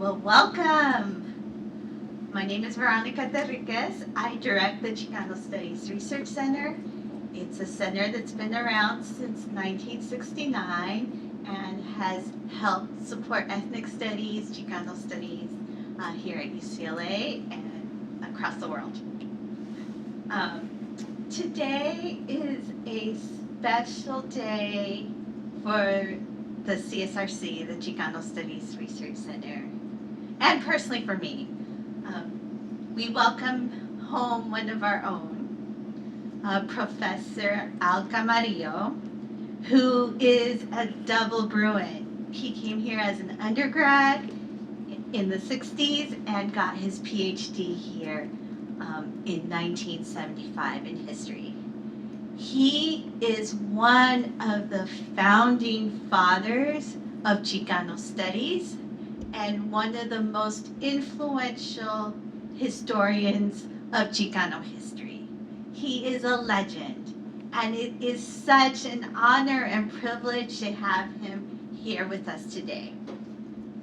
Well, welcome. My name is Veronica Enriquez. I direct the Chicano Studies Research Center. It's a center that's been around since 1969 and has helped support ethnic studies, Chicano studies here at UCLA and across the world. Today is a special day for the CSRC, the Chicano Studies Research Center, and personally for me. We welcome home one of our own, Professor Al Camarillo, who is a double Bruin. He came here as an undergrad in the 60s and got his PhD here in 1975 in history. He is one of the founding fathers of Chicano studies and one of the most influential historians of Chicano history. He is a legend, and it is such an honor and privilege to have him here with us today.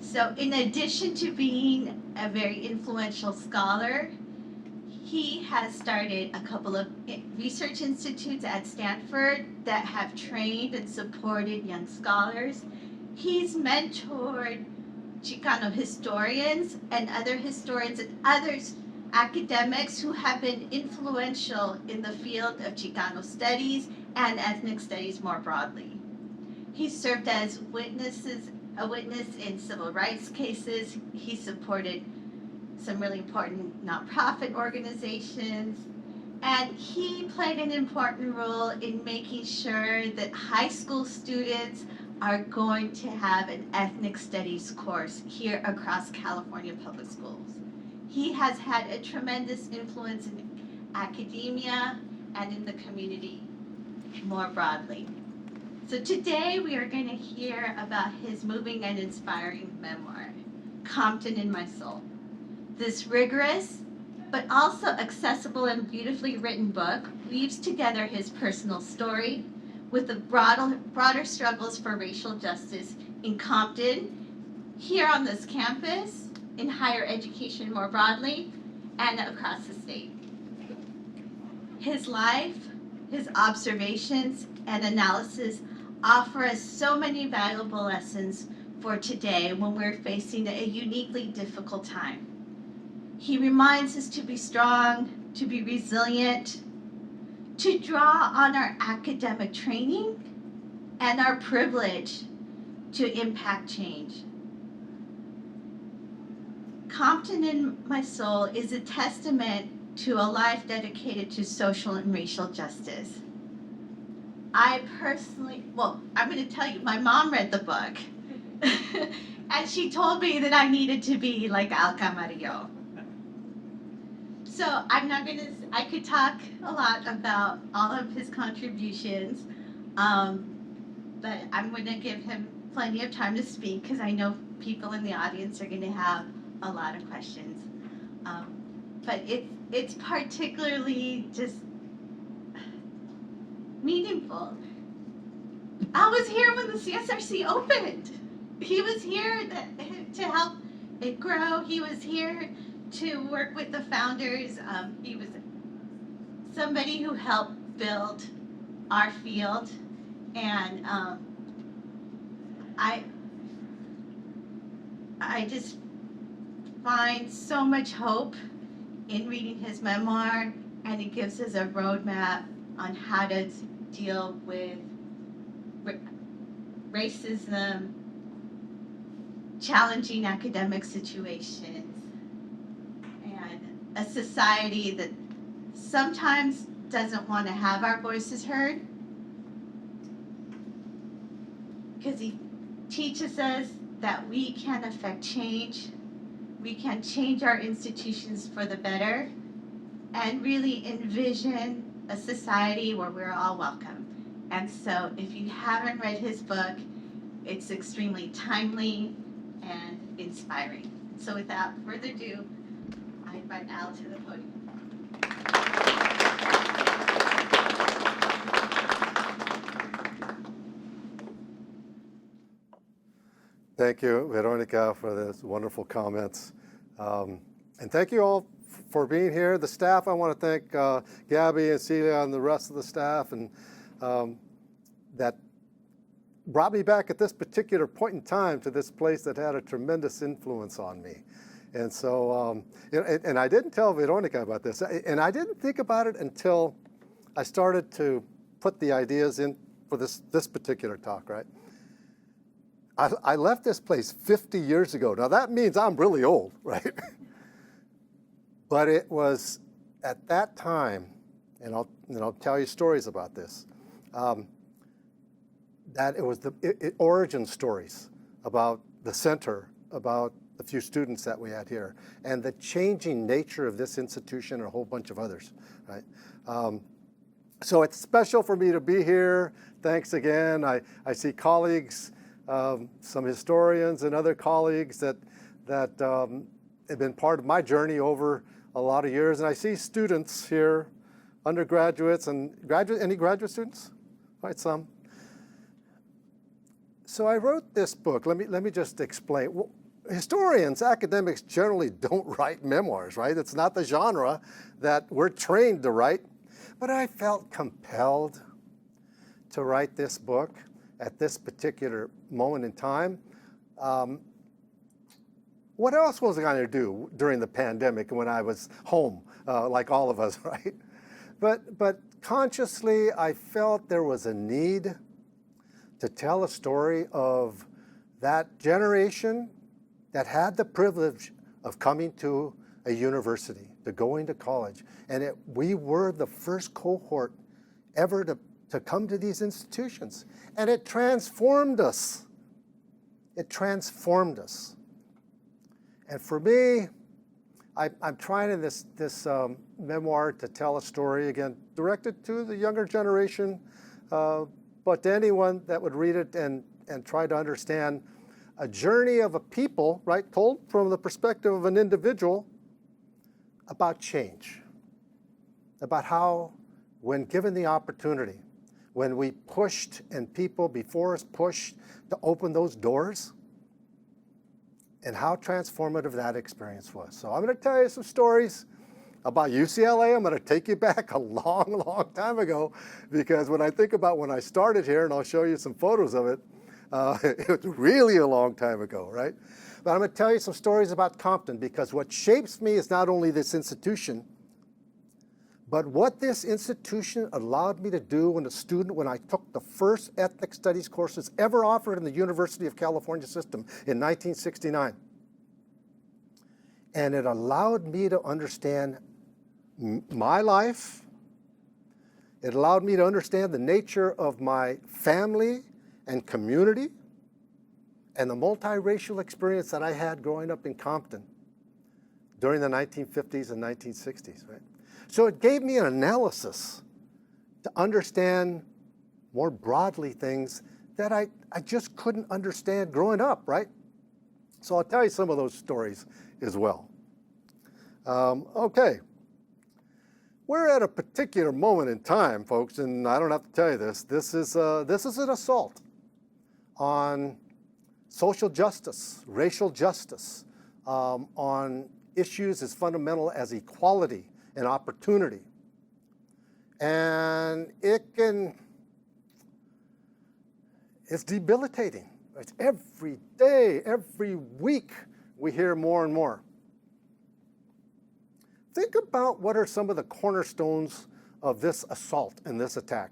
So in addition to being a very influential scholar, he has started a couple of research institutes at Stanford that have trained and supported young scholars. He's mentored Chicano historians and other historians and others academics who have been influential in the field of Chicano studies and ethnic studies more broadly. He served as a witness in civil rights cases. He supported some really important nonprofit organizations, and he played an important role in making sure that high school students are going to have an ethnic studies course here across California public schools. He has had a tremendous influence in academia and in the community more broadly. So today we are going to hear about his moving and inspiring memoir, Compton in My Soul. This rigorous, but also accessible and beautifully written book weaves together his personal story with the broader struggles for racial justice in Compton, here on this campus, in higher education more broadly, and across the state. His life, his observations, and analysis offer us so many valuable lessons for today when we're facing a uniquely difficult time. He reminds us to be strong, to be resilient, to draw on our academic training and our privilege to impact change. Compton in My Soul is a testament to a life dedicated to social and racial justice. I'm going to tell you, my mom read the book, and she told me that I needed to be like Al Camarillo. So I could talk a lot about all of his contributions, but I'm going to give him plenty of time to speak because I know people in the audience are going to have a lot of questions. But it's particularly just meaningful. I was here when the CSRC opened. He was here to help it grow. He was here to work with the founders. He was somebody who helped build our field, and I just find so much hope in reading his memoir, and it gives us a roadmap on how to deal with racism, challenging academic situations, a society that sometimes doesn't want to have our voices heard, because he teaches us that we can affect change, we can change our institutions for the better, and really envision a society where we're all welcome. And so if you haven't read his book, it's extremely timely and inspiring. So without further ado, I invite Al to the podium. Thank you, Veronica, for those wonderful comments. And thank you all for being here. The staff, I want to thank Gabby and Celia and the rest of the staff and that brought me back at this particular point in time to this place that had a tremendous influence on me. And so, and I didn't tell Veronica about this, and I didn't think about it until I started to put the ideas in for this particular talk, right? I left this place 50 years ago. Now that means I'm really old, right? But it was at that time, and I'll tell you stories about this, that it was the origin stories about the center, about the few students that we had here, and the changing nature of this institution and a whole bunch of others, right? So it's special for me to be here. Thanks again. I see colleagues, some historians and other colleagues that have been part of my journey over a lot of years. And I see students here, undergraduates and any graduate students? Quite some. So I wrote this book. Let me just explain. Well, historians, academics generally don't write memoirs, right? It's not the genre that we're trained to write. But I felt compelled to write this book at this particular moment in time. What else was I going to do during the pandemic when I was home, like all of us, right? But consciously, I felt there was a need to tell a story of that generation that had the privilege of coming to a university, to going to college. And we were the first cohort ever to come to these institutions. And it transformed us. It transformed us. And for me, I'm trying in this memoir to tell a story, again, directed to the younger generation, but to anyone that would read it and try to understand a journey of a people, right, told from the perspective of an individual about change, about how, when given the opportunity, when we pushed and people before us pushed to open those doors, and how transformative that experience was. So I'm going to tell you some stories about UCLA. I'm going to take you back a long, long time ago, because when I think about when I started here, and I'll show you some photos of it, it was really a long time ago, right? But I'm going to tell you some stories about Compton, because what shapes me is not only this institution, but what this institution allowed me to do when I took the first ethnic studies courses ever offered in the University of California system in 1969. And it allowed me to understand my life. It allowed me to understand the nature of my family and community and the multiracial experience that I had growing up in Compton during the 1950s and 1960s, right? So it gave me an analysis to understand more broadly things that I just couldn't understand growing up, right? So I'll tell you some of those stories as well. Okay. We're at a particular moment in time, folks, and I don't have to tell you this. This is an assault on social justice, racial justice, on issues as fundamental as equality and opportunity. And it's debilitating. It's every day, every week, we hear more and more. Think about what are some of the cornerstones of this assault and this attack.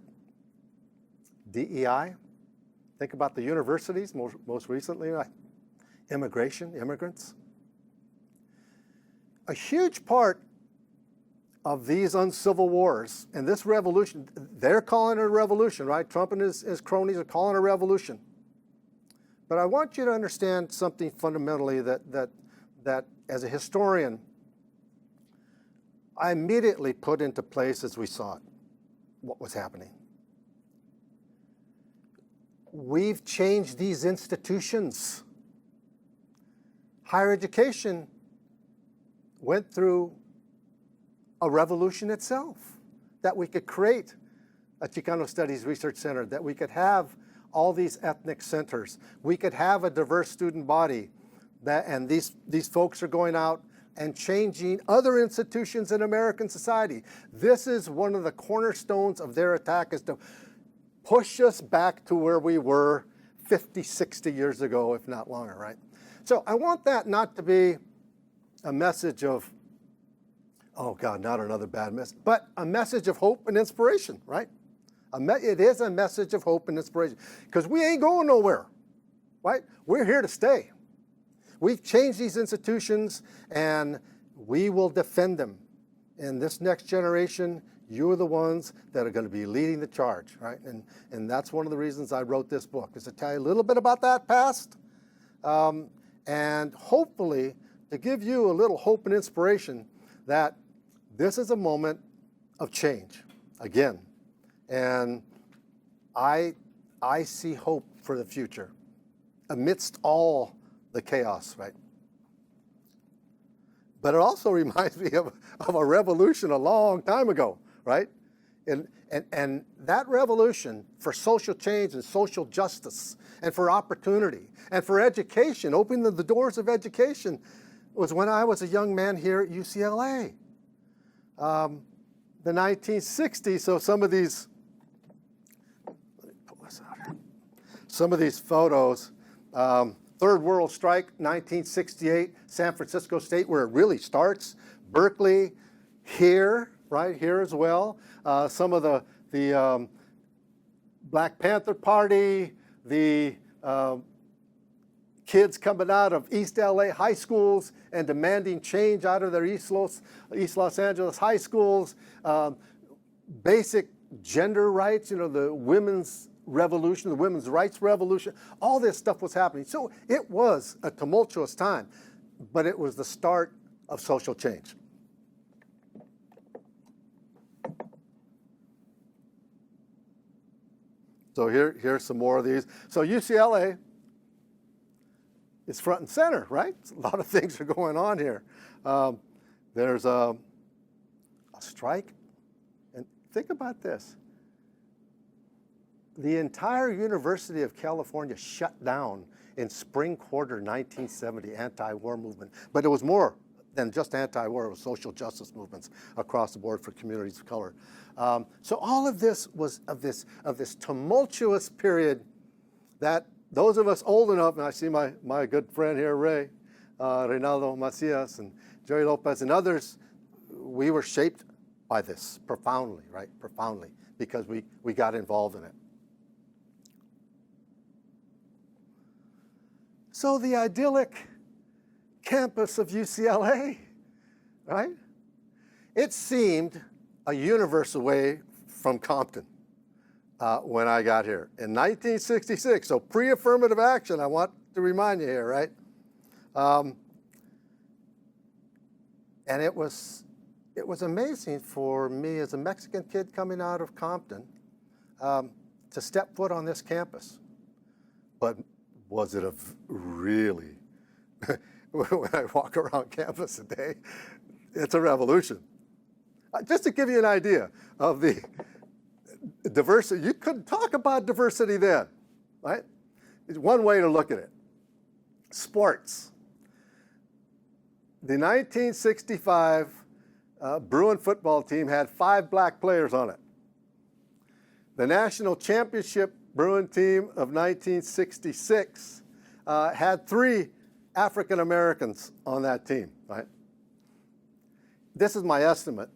DEI. Think about the universities, most recently, immigration, immigrants. A huge part of these uncivil wars and this revolution, they're calling it a revolution, right? Trump and his cronies are calling it a revolution. But I want you to understand something fundamentally that as a historian, I immediately put into place as we saw it, what was happening. We've changed these institutions. Higher education went through a revolution itself, that we could create a Chicano Studies Research Center, that we could have all these ethnic centers. We could have a diverse student body, and these folks are going out and changing other institutions in American society. This is one of the cornerstones of their attack, is to push us back to where we were 50, 60 years ago, if not longer, right? So I want that not to be a message of, oh God, not another bad message, but a message of hope and inspiration, right? It is a message of hope and inspiration, because we ain't going nowhere, right? We're here to stay. We've changed these institutions, and we will defend them. In this next generation, you're the ones that are going to be leading the charge, right? And that's one of the reasons I wrote this book, is to tell you a little bit about that past, and hopefully to give you a little hope and inspiration that this is a moment of change, again. And I see hope for the future amidst all the chaos, right? But it also reminds me of a revolution a long time ago, right? And that revolution for social change and social justice and for opportunity and for education, opening the doors of education, was when I was a young man here at UCLA. The 1960s, so some of these, let me pull this out here. Some of these photos, Third World Strike, 1968, San Francisco State, where it really starts. Berkeley, here, right here as well. Some of the Black Panther Party, the kids coming out of East LA high schools and demanding change out of their East Los Angeles high schools. Basic gender rights, the women's revolution, the women's rights revolution, all this stuff was happening. So it was a tumultuous time, but it was the start of social change. So here's some more of these. So UCLA is front and center, right? A lot of things are going on here. There's a strike, and think about this. The entire University of California shut down in spring quarter 1970, anti-war movement. But it was more than just anti-war, it was social justice movements across the board for communities of color. So all of this was of this tumultuous period that those of us old enough, and I see my good friend here, Ray, Reynaldo Macias and Jerry Lopez and others, we were shaped by this profoundly, right? Profoundly, because we got involved in it. So the idyllic campus of UCLA, right? It seemed a universe away from Compton when I got here in 1966. So pre-affirmative action, I want to remind you here, right? And it was amazing for me as a Mexican kid coming out of Compton to step foot on this campus. But was it really, when I walk around campus today, it's a revolution. Just to give you an idea of the diversity, you couldn't talk about diversity then, right? It's one way to look at it. Sports. The 1965 Bruin football team had 5 black players on it. The national championship Bruin team of 1966 had 3 African Americans on that team, right? This is my estimate.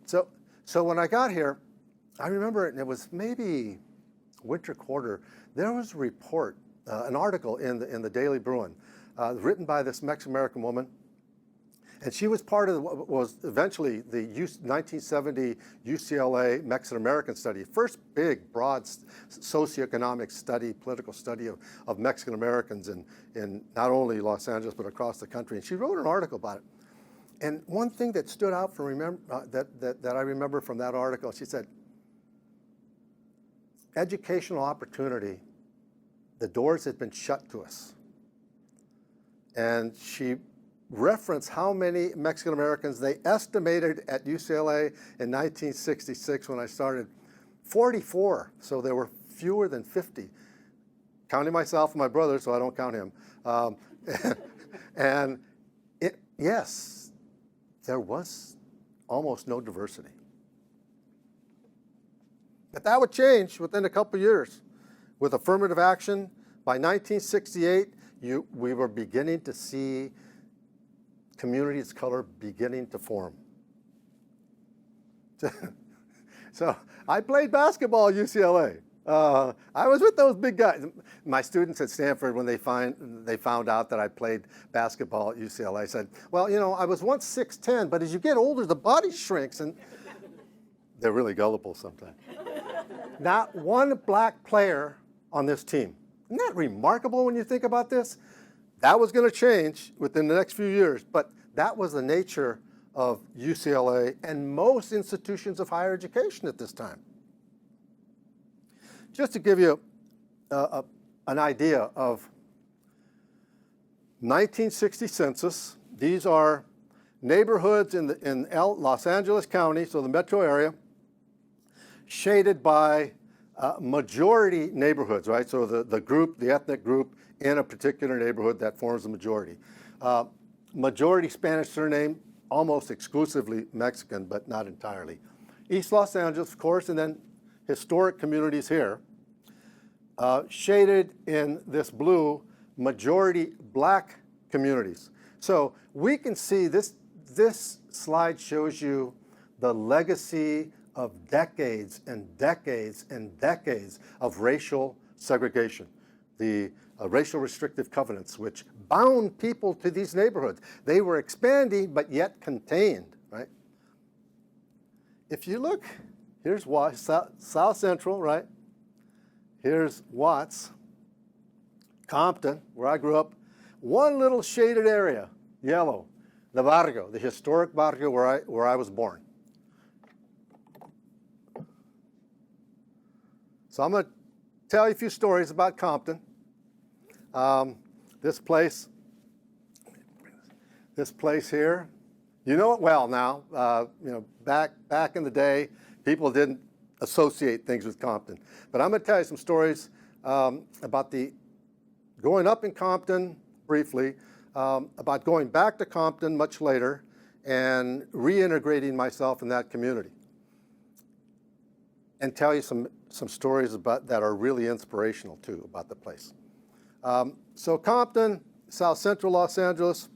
So when I got here, I remember it was maybe winter quarter, there was a report, an article in the Daily Bruin, written by this Mexican-American woman. And she was part of what was eventually the 1970 UCLA Mexican-American study, first big, broad socioeconomic study, political study of Mexican-Americans in not only Los Angeles, but across the country. And she wrote an article about it. And one thing that stood out that I remember from that article, she said, educational opportunity, the doors had been shut to us. And she reference how many Mexican Americans they estimated at UCLA in 1966 when I started, 44, so there were fewer than 50 counting myself and my brother, so I don't count him. And yes, there was almost no diversity. But that would change within a couple of years. With affirmative action, by 1968, we were beginning to see communities of color beginning to form. So I played basketball at UCLA. I was with those big guys. My students at Stanford, when they found out that I played basketball at UCLA, said, well, you know, I was once 6'10", but as you get older, the body shrinks. And they're really gullible sometimes. Not one black player on this team. Isn't that remarkable when you think about this? That was going to change within the next few years, but that was the nature of UCLA and most institutions of higher education at this time. Just to give you an idea of 1960 census, these are neighborhoods in Los Angeles County, so the metro area, shaded by majority neighborhoods, right? So the ethnic group in a particular neighborhood that forms the majority. Majority Spanish surname, almost exclusively Mexican, but not entirely. East Los Angeles, of course, and then historic communities here. Shaded in this blue, majority black communities. So we can see this slide shows you the legacy of decades and decades and decades of racial segregation. The racial restrictive covenants, which bound people to these neighborhoods. They were expanding, but yet contained, right? If you look, here's South Central, right? Here's Watts, Compton, where I grew up. One little shaded area, yellow, the barrio, the historic barrio where I was born. So I'm going to tell you a few stories about Compton. This place here, you know it well now. You know, back in the day, people didn't associate things with Compton. But I'm going to tell you some stories about going up in Compton briefly, about going back to Compton much later, and reintegrating myself in that community. And tell you some stories that are really inspirational too about the place. So Compton, South Central Los Angeles,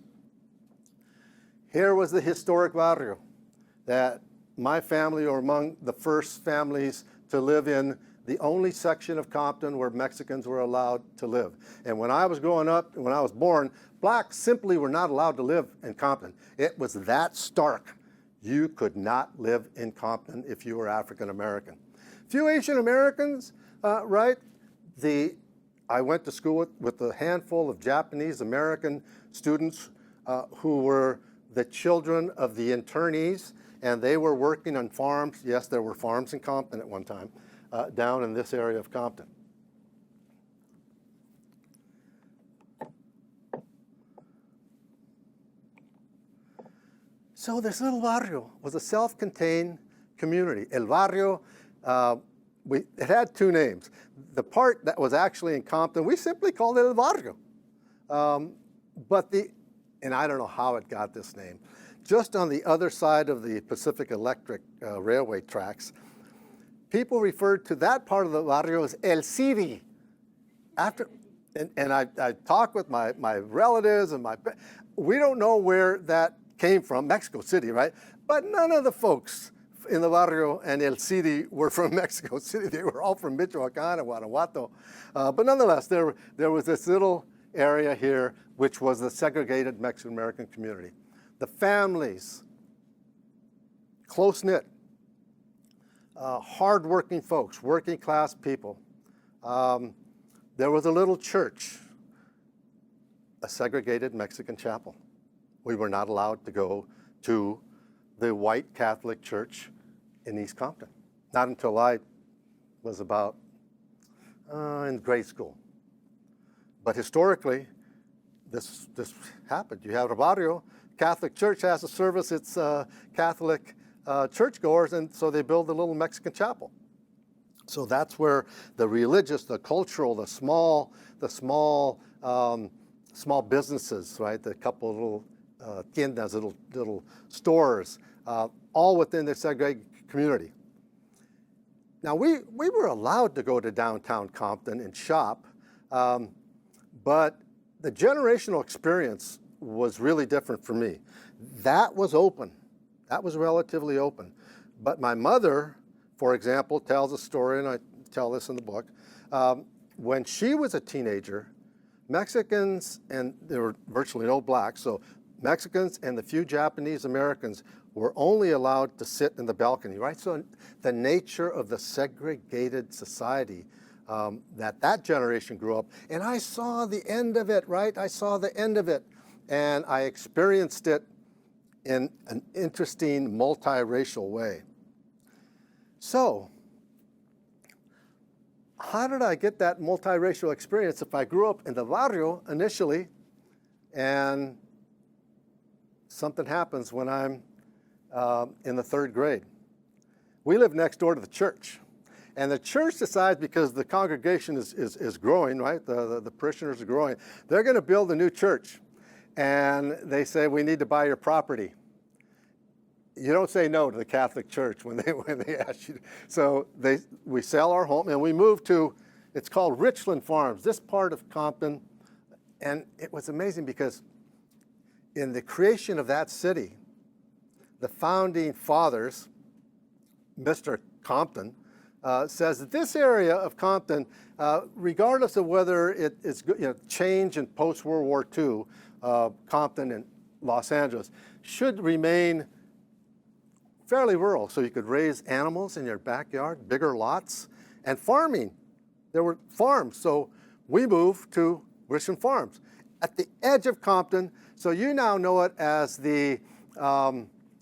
here was the historic barrio that my family were among the first families to live in, the only section of Compton where Mexicans were allowed to live. And when I was growing up, when I was born, blacks simply were not allowed to live in Compton. It was that stark. You could not live in Compton if you were African American. Few Asian Americans, right? I went to school with a handful of Japanese American students who were the children of the internees, and they were working on farms. Yes, there were farms in Compton at one time, down in this area of Compton. So this little barrio was a self-contained community. El barrio, it had two names. The part that was actually in Compton, we simply called it El barrio. And I don't know how it got this name. Just on the other side of the Pacific Electric railway tracks, people referred to that part of the barrio as El City. And I talked with my relatives and we don't know where that came from, Mexico City, right? But none of the folks in the barrio and El City were from Mexico City. They were all from Michoacan and Guanajuato. But nonetheless, there was this little area here which was the segregated Mexican-American community. The families, close-knit, hard-working folks, working-class people. There was a little church, a segregated Mexican chapel. We were not allowed to go to the white Catholic church in East Compton. Not until I was about in grade school. But historically, this happened. You have a barrio, Catholic church has a service, it's Catholic churchgoers, and so they build a little Mexican chapel. So that's where the religious, the cultural, the small businesses, right? The couple of little tiendas, little stores, all within the segregated community. Now we were allowed to go to downtown Compton and shop, but the generational experience was really different for me. That was open. That was relatively open. But my mother, for example, tells a story, and I tell this in the book. When she was a teenager, Mexicans, and there were virtually no blacks, so Mexicans and the few Japanese Americans were only allowed to sit in the balcony, right? So the nature of the segregated society that generation grew up, and I saw the end of it, right? I saw the end of it, and I experienced it in an interesting multiracial way. So, how did I get that multiracial experience if I grew up in the barrio initially and something happens when I'm in the 3rd grade? We live next door to the church. And the church decides, because the congregation is growing, right? The parishioners are growing, they're going to build a new church. And they say, we need to buy your property. You don't say no to the Catholic Church when they ask you. So we sell our home and we move to, it's called Richland Farms, this part of Compton. And it was amazing because in the creation of that city, the founding fathers, Mr. Compton, says that this area of Compton, regardless of whether it's change in post-World War II, Compton and Los Angeles, should remain fairly rural. So you could raise animals in your backyard, bigger lots, and farming. There were farms. So we moved to Richland Farms at the edge of Compton. So you now know it as the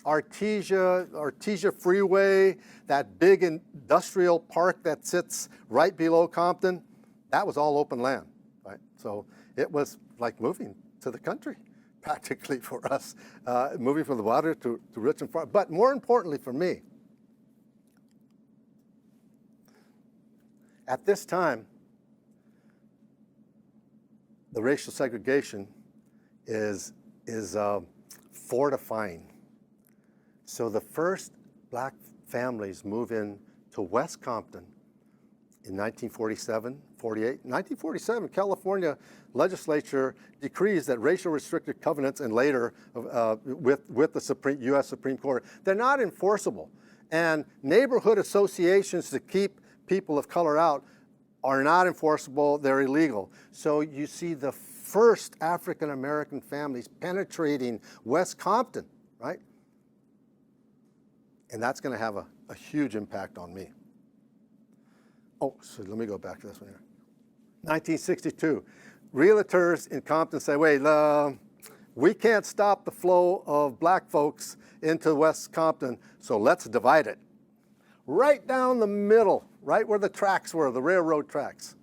Artesia Freeway, that big industrial park that sits right below Compton. That was all open land, right? So it was like moving to the country, practically, for us, moving from the water to Richland Farm. But more importantly for me, at this time, the racial segregation is fortifying. So the first black families move in to West Compton in 1947, 48. In 1947, California legislature decrees that racial restricted covenants, and later with the U.S. Supreme Court, they're not enforceable. And neighborhood associations to keep people of color out are not enforceable, they're illegal. So you see the first African American families penetrating West Compton, right? And that's going to have a huge impact on me. Oh, so let me go back to this one here. 1962, realtors in Compton say, wait, we can't stop the flow of black folks into West Compton, so let's divide it. Right down the middle, right where the tracks were, the railroad tracks.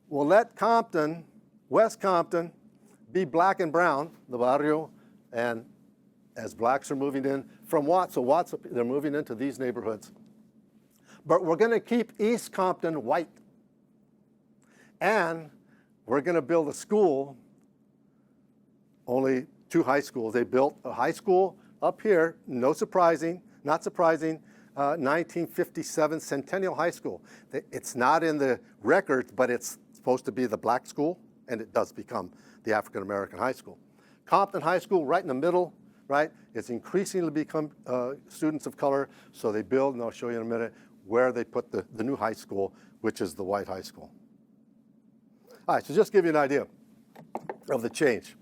We'll let Compton, West Compton, be black and brown, the barrio, and as blacks are moving in from Watts, so Watts, they're moving into these neighborhoods. But we're going to keep East Compton white. And we're going to build a school, only 2 high schools. They built a high school up here, not surprising, 1957 Centennial High School. It's not in the records, but it's supposed to be the black school, and it does become the African American high school. Compton High School, right in the middle, right? It's increasingly become students of color, so they build, and I'll show you in a minute, where they put the new high school, which is the white high school. All right, so just to give you an idea of the change.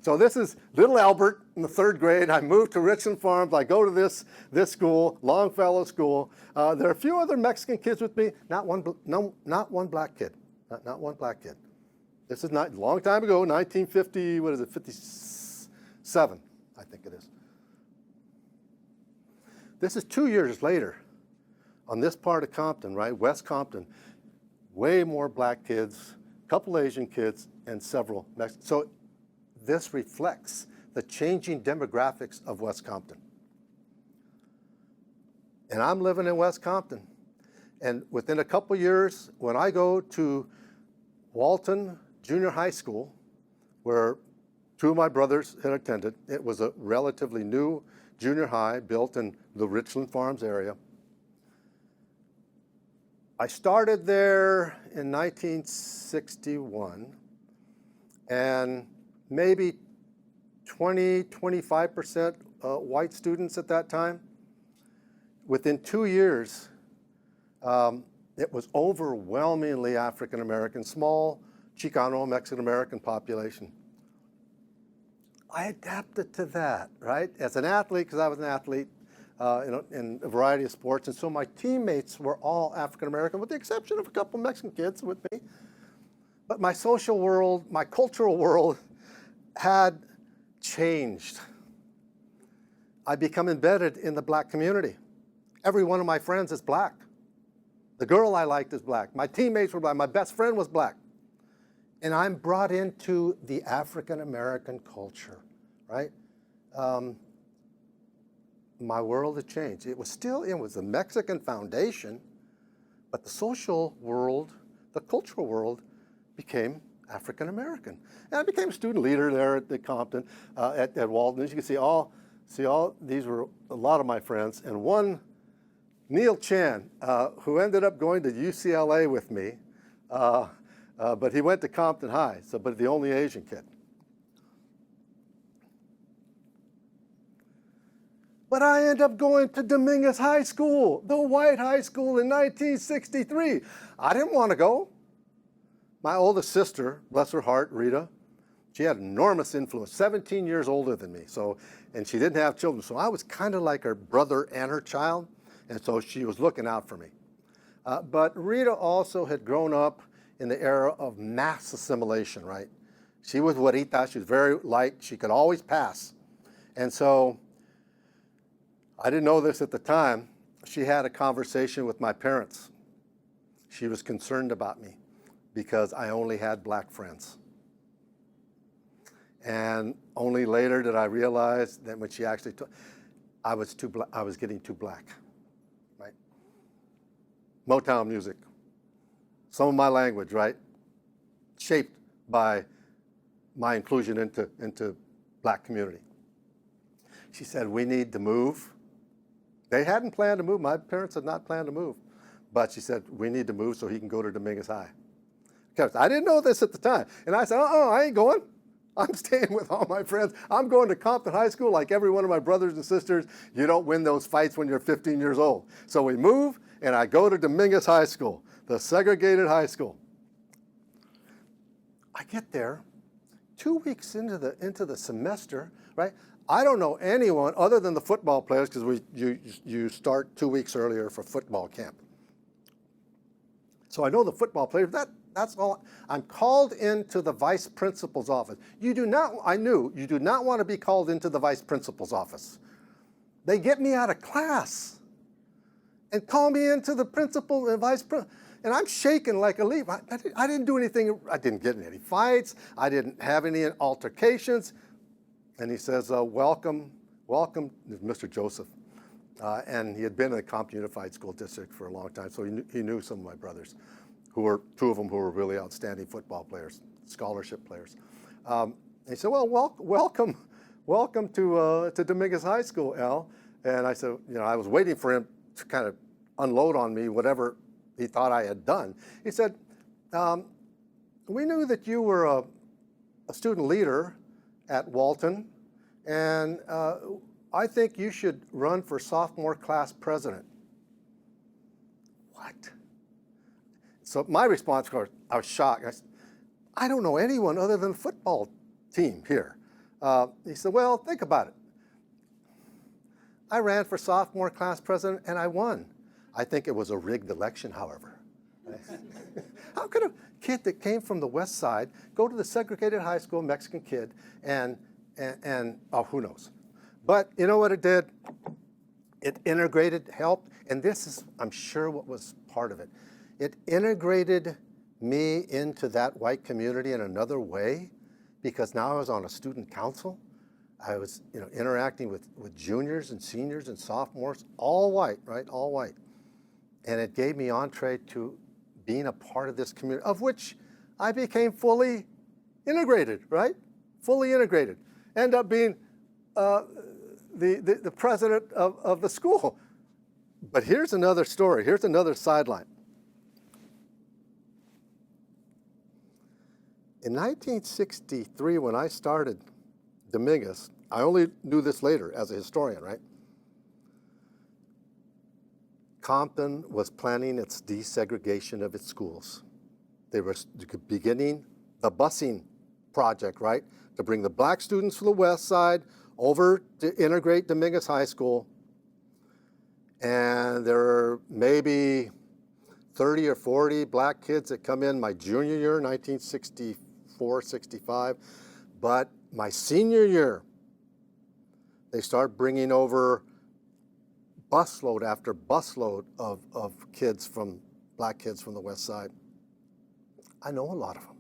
So this is little Albert in the 3rd grade. I moved to Richland Farms. I go to this school, Longfellow School. There are a few other Mexican kids with me, not one black kid, not one black kid. This is not a long time ago, 1950, what is it, 57, I think it is. This is 2 years later on this part of Compton, right, West Compton, way more black kids, couple Asian kids, and several Mexicans. So this reflects the changing demographics of West Compton. And I'm living in West Compton. And within a couple years, when I go to Walton Junior High School, where two of my brothers had attended, it was a relatively new junior high built in the Richland Farms area. I started there in 1961, and maybe 25% white students at that time. Within 2 years, it was overwhelmingly African American, small Chicano, Mexican American population. I adapted to that, right? As an athlete, because I was an athlete in a variety of sports, and so my teammates were all African American, with the exception of a couple Mexican kids with me. But my social world, my cultural world had changed. I become embedded in the black community. Every one of my friends is black. The girl I liked is black. My teammates were black. My best friend was black. And I'm brought into the African American culture, right? My world had changed. It was a Mexican foundation, but the social world, the cultural world became African American. And I became a student leader there at the Compton, at Walton. As you can see, these were a lot of my friends. And one, Neil Chan, who ended up going to UCLA with me, but he went to Compton High, but the only Asian kid. But I ended up going to Dominguez High School, the white high school in 1963. I didn't want to go. My oldest sister, bless her heart, Rita, she had enormous influence, 17 years older than me, and she didn't have children, so I was kind of like her brother and her child, and so she was looking out for me. But Rita also had grown up in the era of mass assimilation, right? She was güerita, she was very light, she could always pass. And so, I didn't know this at the time, she had a conversation with my parents. She was concerned about me because I only had black friends. And only later did I realize that when she actually told, I was getting too black, right? Motown music, some of my language, right? Shaped by my inclusion into black community. She said, we need to move. They hadn't planned to move. My parents had not planned to move. But she said, we need to move so he can go to Dominguez High. Because I didn't know this at the time. And I said, I ain't going. I'm staying with all my friends. I'm going to Compton High School like every one of my brothers and sisters. You don't win those fights when you're 15 years old. So we move, and I go to Dominguez High School, the segregated high school. I get there 2 weeks into the semester, right? I don't know anyone other than the football players, because you start 2 weeks earlier for football camp. So I know the football players. That's all. I'm called into the vice principal's office. I knew you do not want to be called into the vice principal's office. They get me out of class and call me into the principal and vice principal. And I'm shaking like a leaf. I didn't do anything. I didn't get in any fights. I didn't have any altercations. And he says, welcome, Mr. Joseph. And he had been in the Compton Unified School District for a long time, so he knew some of my brothers, two of them who were really outstanding football players, scholarship players. And he said, well, welcome to Dominguez High School, Al. And I said, I was waiting for him to kind of unload on me whatever he thought I had done. He said, we knew that you were a student leader at Walton, and I think you should run for sophomore class president. What? So my response, of course, I was shocked. I said, I don't know anyone other than the football team here. He said, well, think about it. I ran for sophomore class president and I won. I think it was a rigged election, however. How could a kid that came from the West Side go to the segregated high school, Mexican kid, and who knows? But you know what it did? It integrated, helped, and this is, I'm sure, what was part of it. It integrated me into that white community in another way, because now I was on a student council. I was, interacting with juniors and seniors and sophomores, all white, right? All white. and it gave me entree to being a part of this community, of which I became fully integrated, right? Fully integrated. End up being the president of the school. But here's another story. Here's another sideline. In 1963, when I started Dominguez, I only knew this later as a historian, right? Compton was planning its desegregation of its schools. They were beginning the busing project, right? To bring the black students from the west side over to integrate Dominguez High School. And there were maybe 30 or 40 black kids that come in my junior year, 1964, 65. But my senior year, they start bringing over busload after busload of kids from, black kids from the west side. I know a lot of them.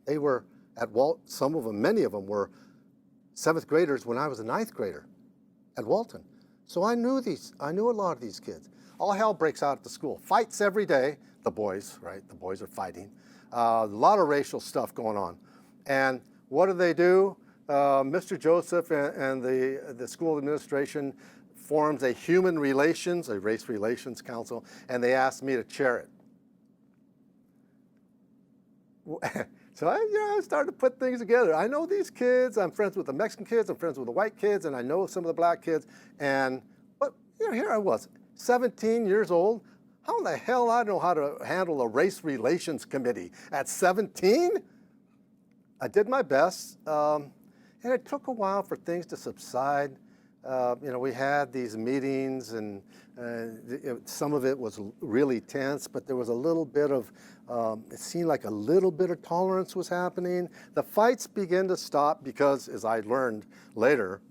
They were at some of them, many of them were 7th graders when I was a 9th grader at Walton. So I knew a lot of these kids. All hell breaks out at the school. Fights every day, the boys, right? The boys are fighting. A lot of racial stuff going on. And what do? Mr. Joseph and the school administration forms a race relations council, and they asked me to chair it. So I started to put things together. I know these kids. I'm friends with the Mexican kids. I'm friends with the white kids, and I know some of the black kids. But here I was, 17 years old. How in the hell I know how to handle a race relations committee at 17? I did my best, and it took a while for things to subside. We had these meetings, and some of it was really tense, but there was a little bit of, it seemed like a little bit of tolerance was happening. The fights began to stop because, as I learned later,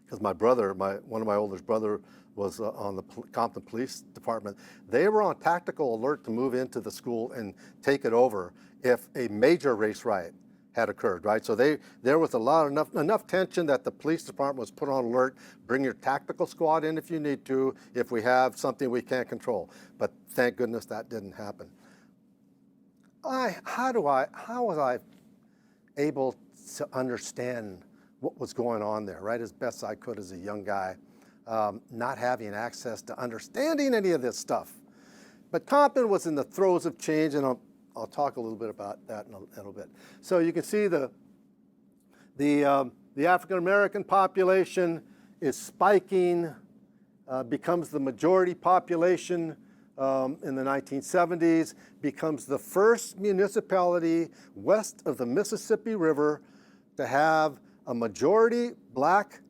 because my brother, one of my oldest brother was on the Compton Police Department, they were on tactical alert to move into the school and take it over if a major race riot had occurred, right? So there was enough tension that the police department was put on alert. Bring your tactical squad in if you need to, if we have something we can't control. But thank goodness that didn't happen. How was I able to understand what was going on there, right? As best I could as a young guy, not having access to understanding any of this stuff. But Compton was in the throes of change, and I'll talk a little bit about that in a little bit. So you can see the African American population is spiking, becomes the majority population in the 1970s, becomes the first municipality west of the Mississippi River to have a majority black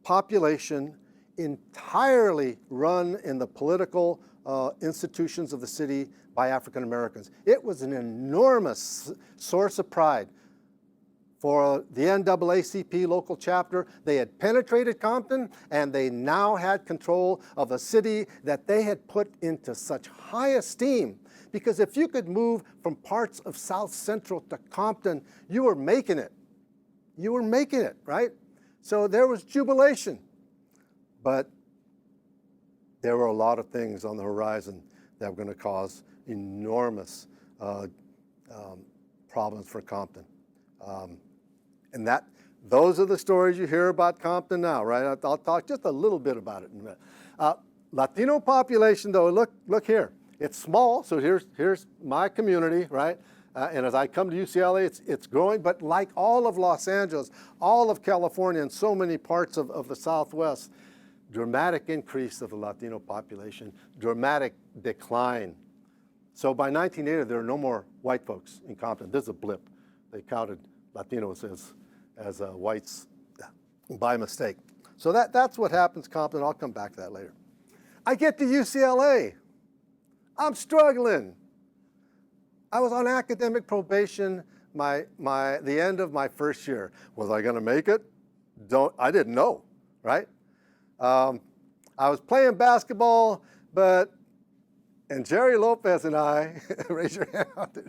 population entirely run in the political institutions of the city by African Americans. It was an enormous source of pride for the NAACP local chapter. They had penetrated Compton, and they now had control of a city that they had put into such high esteem. Because if you could move from parts of South Central to Compton, you were making it. You were making it, right? So there was jubilation. But there were a lot of things on the horizon that were going to cause enormous problems for Compton. And those are the stories you hear about Compton now, right? I'll talk just a little bit about it in a minute. Latino population, though, look here. It's small, so here's my community, right? And as I come to UCLA, it's growing, but like all of Los Angeles, all of California, and so many parts of the Southwest, dramatic increase of the Latino population, dramatic decline. So by 1980, there are no more white folks in Compton. This is a blip. They counted Latinos as whites by mistake. So that's what happens in Compton. I'll come back to that later. I get to UCLA. I'm struggling. I was on academic probation the end of my first year. Was I going to make it? I didn't know, right? I was playing basketball, and Jerry Lopez and I, raise your hand out there,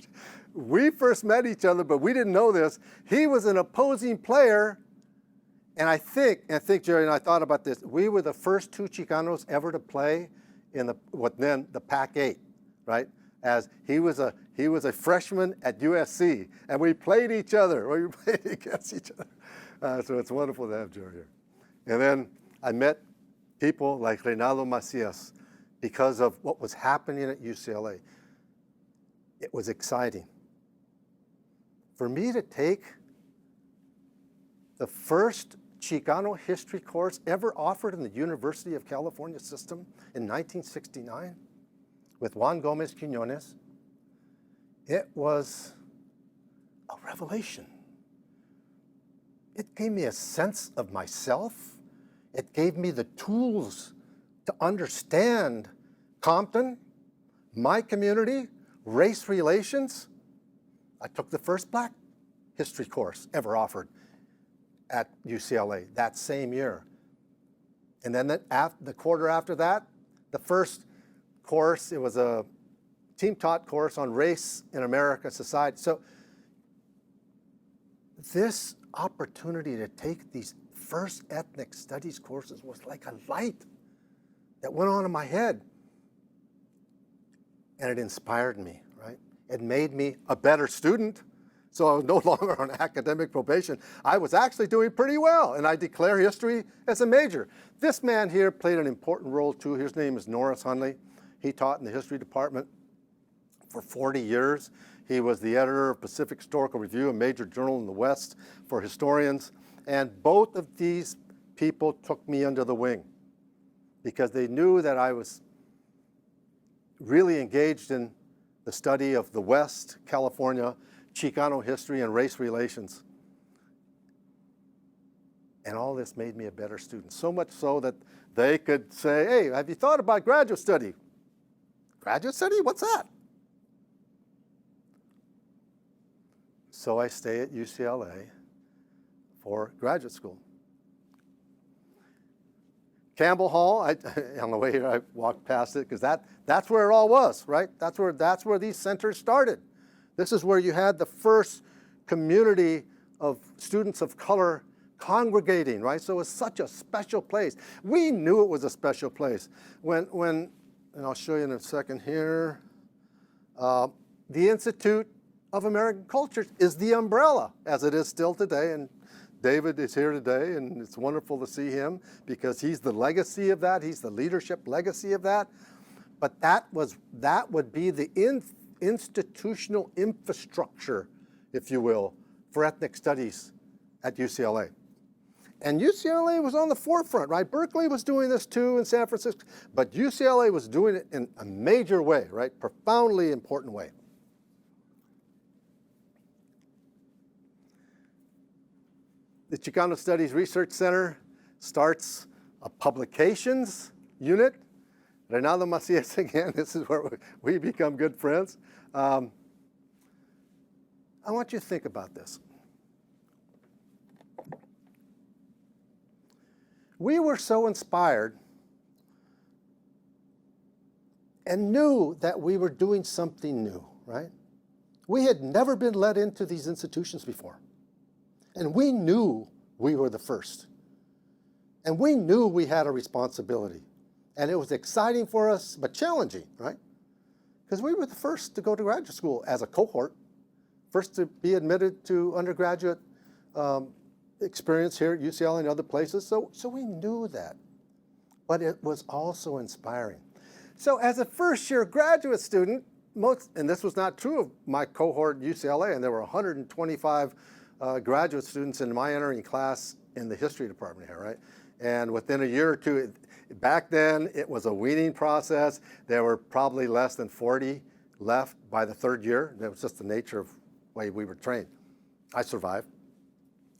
we first met each other, but we didn't know this. He was an opposing player, and I think Jerry and I thought about this, we were the first two Chicanos ever to play in the Pac-8, right? As he was a freshman at USC, and we played each other. We played against each other. So it's wonderful to have Joe here. And then I met people like Reynaldo Macias because of what was happening at UCLA. It was exciting. For me to take the first Chicano history course ever offered in the University of California system in 1969 with Juan Gomez Quiñones, it was a revelation. It gave me a sense of myself. It gave me the tools to understand Compton, my community, race relations. I took the first Black history course ever offered at UCLA that same year. And then the quarter after that, the first course, it was a team-taught course on race in American society. So this opportunity to take these first ethnic studies courses was like a light that went on in my head. And it inspired me, right? It made me a better student. So I was no longer on academic probation. I was actually doing pretty well, and I declare history as a major. This man here played an important role too. His name is Norris Hunley. He taught in the history department for 40 years. He was the editor of Pacific Historical Review, a major journal in the West for historians. And both of these people took me under the wing because they knew that I was really engaged in the study of the West, California, Chicano history and race relations. And all this made me a better student, so much so that they could say, hey, have you thought about graduate study? Graduate study? What's that? So I stay at UCLA for graduate school. Campbell Hall, on the way here, I walked past it because that's where it all was, right? That's where these centers started. This is where you had the first community of students of color congregating, right? So it was such a special place. We knew it was a special place. When and I'll show you in a second here, the Institute of American Cultures is the umbrella, as it is still today, and David is here today, and it's wonderful to see him because he's the legacy of that. He's the leadership legacy of that. But that would be the institutional infrastructure, if you will, for ethnic studies at UCLA. And UCLA was on the forefront, right? Berkeley was doing this too in San Francisco, but UCLA was doing it in a major way, right? Profoundly important way. The Chicano Studies Research Center starts a publications unit. Reynaldo Macias, again, this is where we become good friends. I want you to think about this. We were so inspired and knew that we were doing something new, right? We had never been let into these institutions before. And we knew we were the first. And we knew we had a responsibility. And it was exciting for us, but challenging, right? Because we were the first to go to graduate school as a cohort, first to be admitted to undergraduate experience here at UCLA and other places. So we knew that. But it was also inspiring. So as a first-year graduate student, and this was not true of my cohort at UCLA, and there were 125 graduate students in my entering class in the history department here, right? And within a year or two, back then it was a weaning process. There were probably less than 40 left by the third year. That was just the nature of the way we were trained. I survived.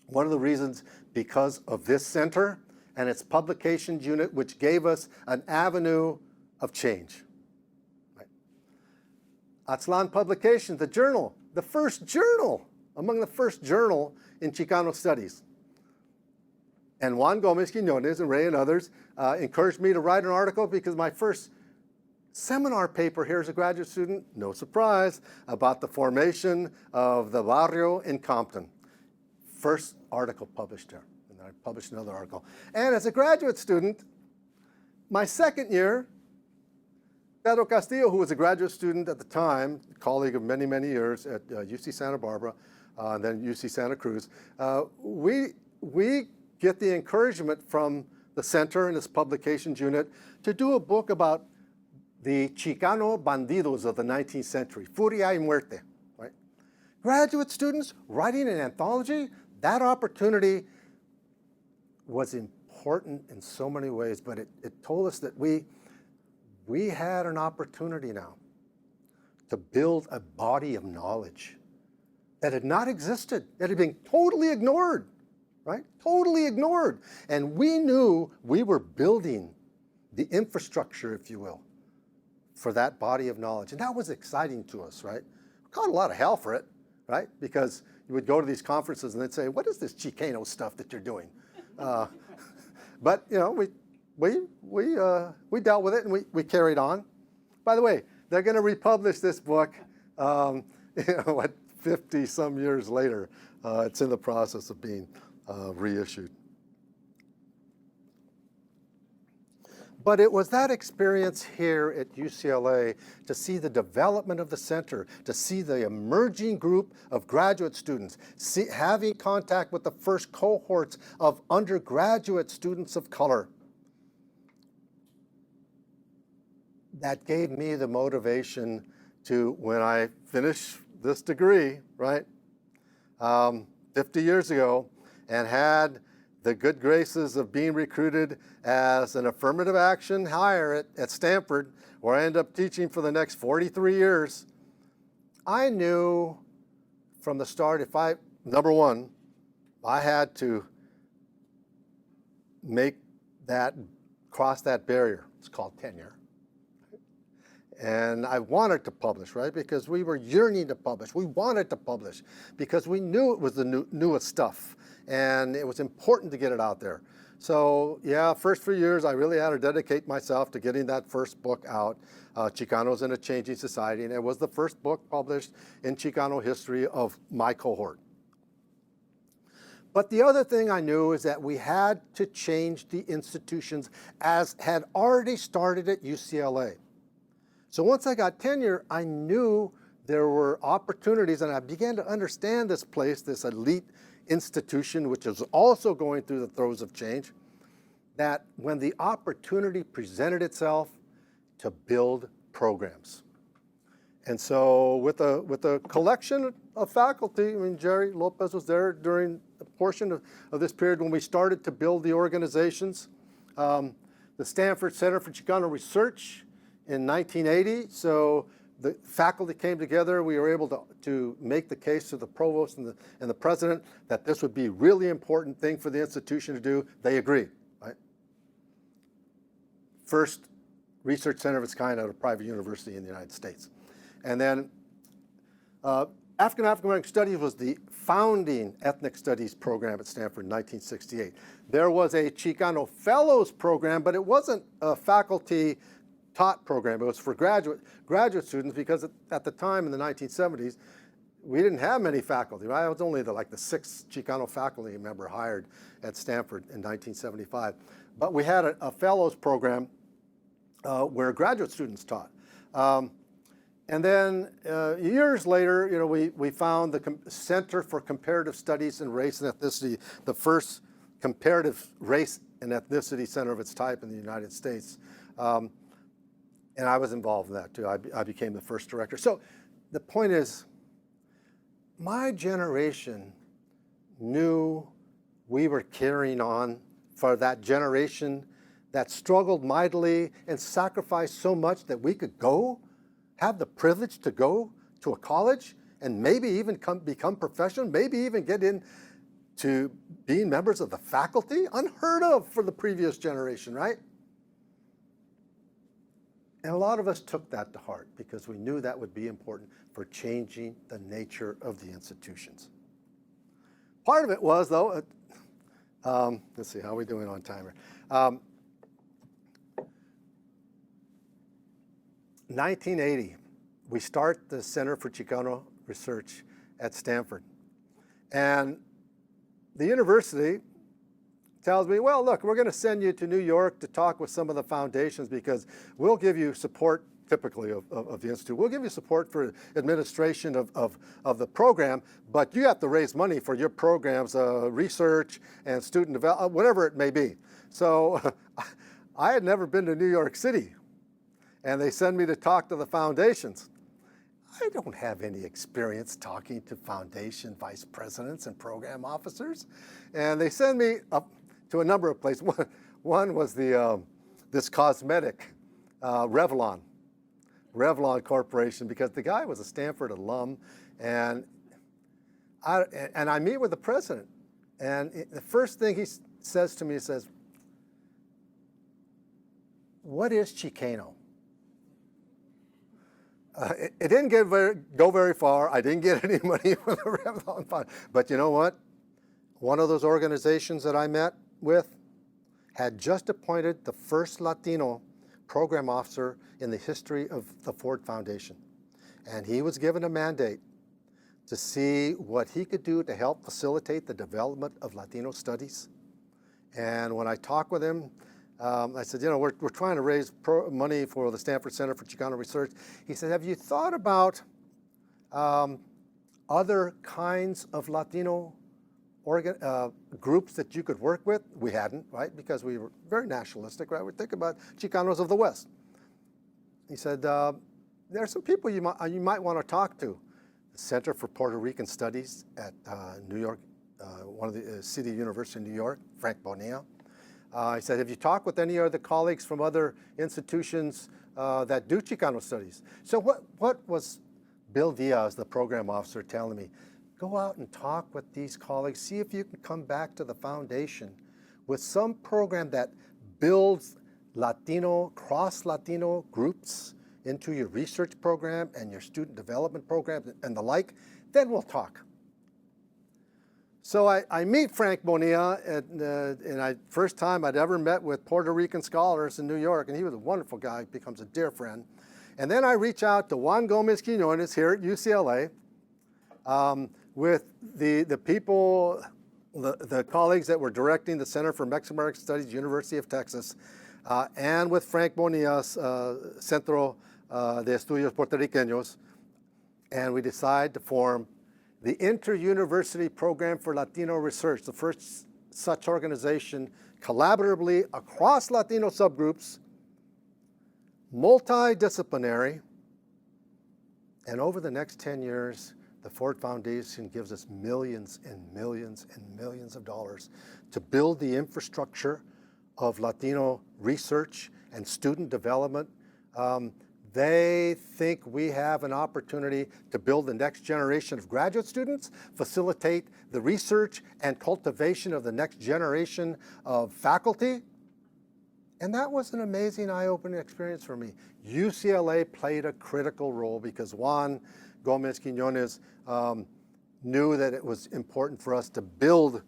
One of the reasons, because of this center and its publications unit, which gave us an avenue of change. Right? Aztlan Publications, the journal, the first journal, among the first journal in Chicano studies. And Juan Gomez Quiñones and Ray and others encouraged me to write an article because my first seminar paper here as a graduate student, no surprise, about the formation of the barrio in Compton. First article published there, and then I published another article. And as a graduate student, my second year, Pedro Castillo, who was a graduate student at the time, colleague of many, many years at UC Santa Barbara, and then UC Santa Cruz, we get the encouragement from the center and its publications unit to do a book about the Chicano bandidos of the 19th century, Furia y Muerte, right? Graduate students writing an anthology, that opportunity was important in so many ways, but it told us that we had an opportunity now to build a body of knowledge that had not existed, that had been totally ignored, right? Totally ignored. And we knew we were building the infrastructure, if you will, for that body of knowledge. And that was exciting to us, right? We caught a lot of hell for it, right? Because you would go to these conferences and they'd say, what is this Chicano stuff that you're doing? But, you know, we dealt with it and we carried on. By the way, they're going to republish this book, 50 some years later. It's in the process of being reissued. But it was that experience here at UCLA to see the development of the center, to see the emerging group of graduate students, having contact with the first cohorts of undergraduate students of color. That gave me the motivation to, when I finish this degree, right, 50 years ago, and had the good graces of being recruited as an affirmative action hire at Stanford, where I ended up teaching for the next 43 years, I knew from the start, number one, I had to cross that barrier. It's called tenure. And I wanted to publish, right? Because we were yearning to publish. We wanted to publish because we knew it was the newest stuff. And it was important to get it out there. So yeah, first few years, I really had to dedicate myself to getting that first book out, Chicanos in a Changing Society. And it was the first book published in Chicano history of my cohort. But the other thing I knew is that we had to change the institutions as had already started at UCLA. So once I got tenure, I knew there were opportunities, and I began to understand this place, this elite institution, which is also going through the throes of change, that when the opportunity presented itself, to build programs. And so with a collection of faculty, I mean, Jerry Lopez was there during a portion of this period when we started to build the organizations. The Stanford Center for Chicano Research in 1980, so the faculty came together. We were able to make the case to the provost and the president that this would be a really important thing for the institution to do. They agreed, right? First research center of its kind at a private university in the United States. And then African American Studies was the founding ethnic studies program at Stanford in 1968. There was a Chicano Fellows program, but it wasn't a faculty taught program. It was for graduate students because at the time in the 1970s, we didn't have many faculty. I was only the sixth Chicano faculty member hired at Stanford in 1975. But we had a fellows program where graduate students taught. And then years later, we found the Center for Comparative Studies in Race and Ethnicity, the first comparative race and ethnicity center of its type in the United States. And I was involved in that too. I became the first director. So the point is, my generation knew we were carrying on for that generation that struggled mightily and sacrificed so much that we could have the privilege to go to a college and maybe even become professional, maybe even get into being members of the faculty. Unheard of for the previous generation, right? And a lot of us took that to heart because we knew that would be important for changing the nature of the institutions. Part of it was, though, let's see, how are we doing on timer? 1980, we start the Center for Chicano Research at Stanford. And the university tells me, well, look, we're going to send you to New York to talk with some of the foundations because we'll give you support typically of the Institute. We'll give you support for administration of the program, but you have to raise money for your programs, research and student development, whatever it may be. So I had never been to New York City, and they send me to talk to the foundations. I don't have any experience talking to foundation vice presidents and program officers. And they send me up to a number of places. One was this cosmetic, Revlon Corporation, because the guy was a Stanford alum. And I meet with the president. And the first thing he says to me, he says, "What is Chicano?" It didn't go very far. I didn't get any money from the Revlon Fund. But you know what? One of those organizations that I met with had just appointed the first Latino program officer in the history of the Ford Foundation. And he was given a mandate to see what he could do to help facilitate the development of Latino studies. And when I talked with him, I said, you know, we're trying to raise money for the Stanford Center for Chicano Research. He said, have you thought about other kinds of Latino groups that you could work with? We hadn't, right? Because we were very nationalistic, right? We think about Chicanos of the West. He said, there are some people you might want to talk to. The Center for Puerto Rican Studies at New York, one of the City University of New York, Frank Bonilla. He said, have you talked with any other colleagues from other institutions that do Chicano studies? So what was Bill Diaz, the program officer, telling me? Go out and talk with these colleagues. See if you can come back to the foundation with some program that builds cross-Latino groups into your research program and your student development program and the like. Then we'll talk. So I meet Frank Bonilla, and first time I'd ever met with Puerto Rican scholars in New York, and he was a wonderful guy, becomes a dear friend. And then I reach out to Juan Gomez Quinones here at UCLA with the people, the colleagues that were directing the Center for Mexican-American Studies, University of Texas, and with Frank Bonilla's Centro de Estudios Puertorriqueños, and we decide to form the Inter-University Program for Latino Research, the first such organization collaboratively across Latino subgroups, multidisciplinary, and over the next 10 years, the Ford Foundation gives us millions and millions and millions of dollars to build the infrastructure of Latino research and student development. They think we have an opportunity to build the next generation of graduate students, facilitate the research and cultivation of the next generation of faculty. And that was an amazing, eye-opening experience for me. UCLA played a critical role because Juan Gomez Quinones knew that it was important for us to build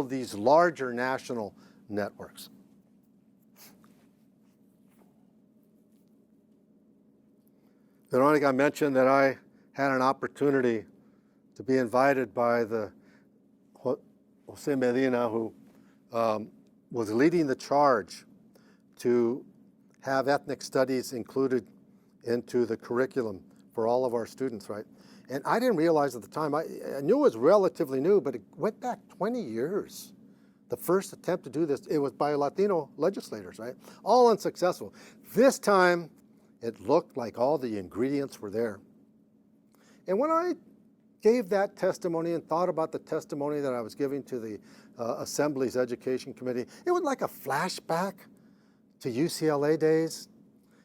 these larger national networks. Veronica mentioned that I had an opportunity to be invited by the Jose Medina, who was leading the charge to have ethnic studies included into the curriculum for all of our students, right? And I didn't realize at the time, I knew it was relatively new, but it went back 20 years. The first attempt to do this, it was by Latino legislators, right? All unsuccessful. This time, it looked like all the ingredients were there. And when I gave that testimony and thought about the testimony that I was giving to the Assembly's Education Committee, it was like a flashback to UCLA days.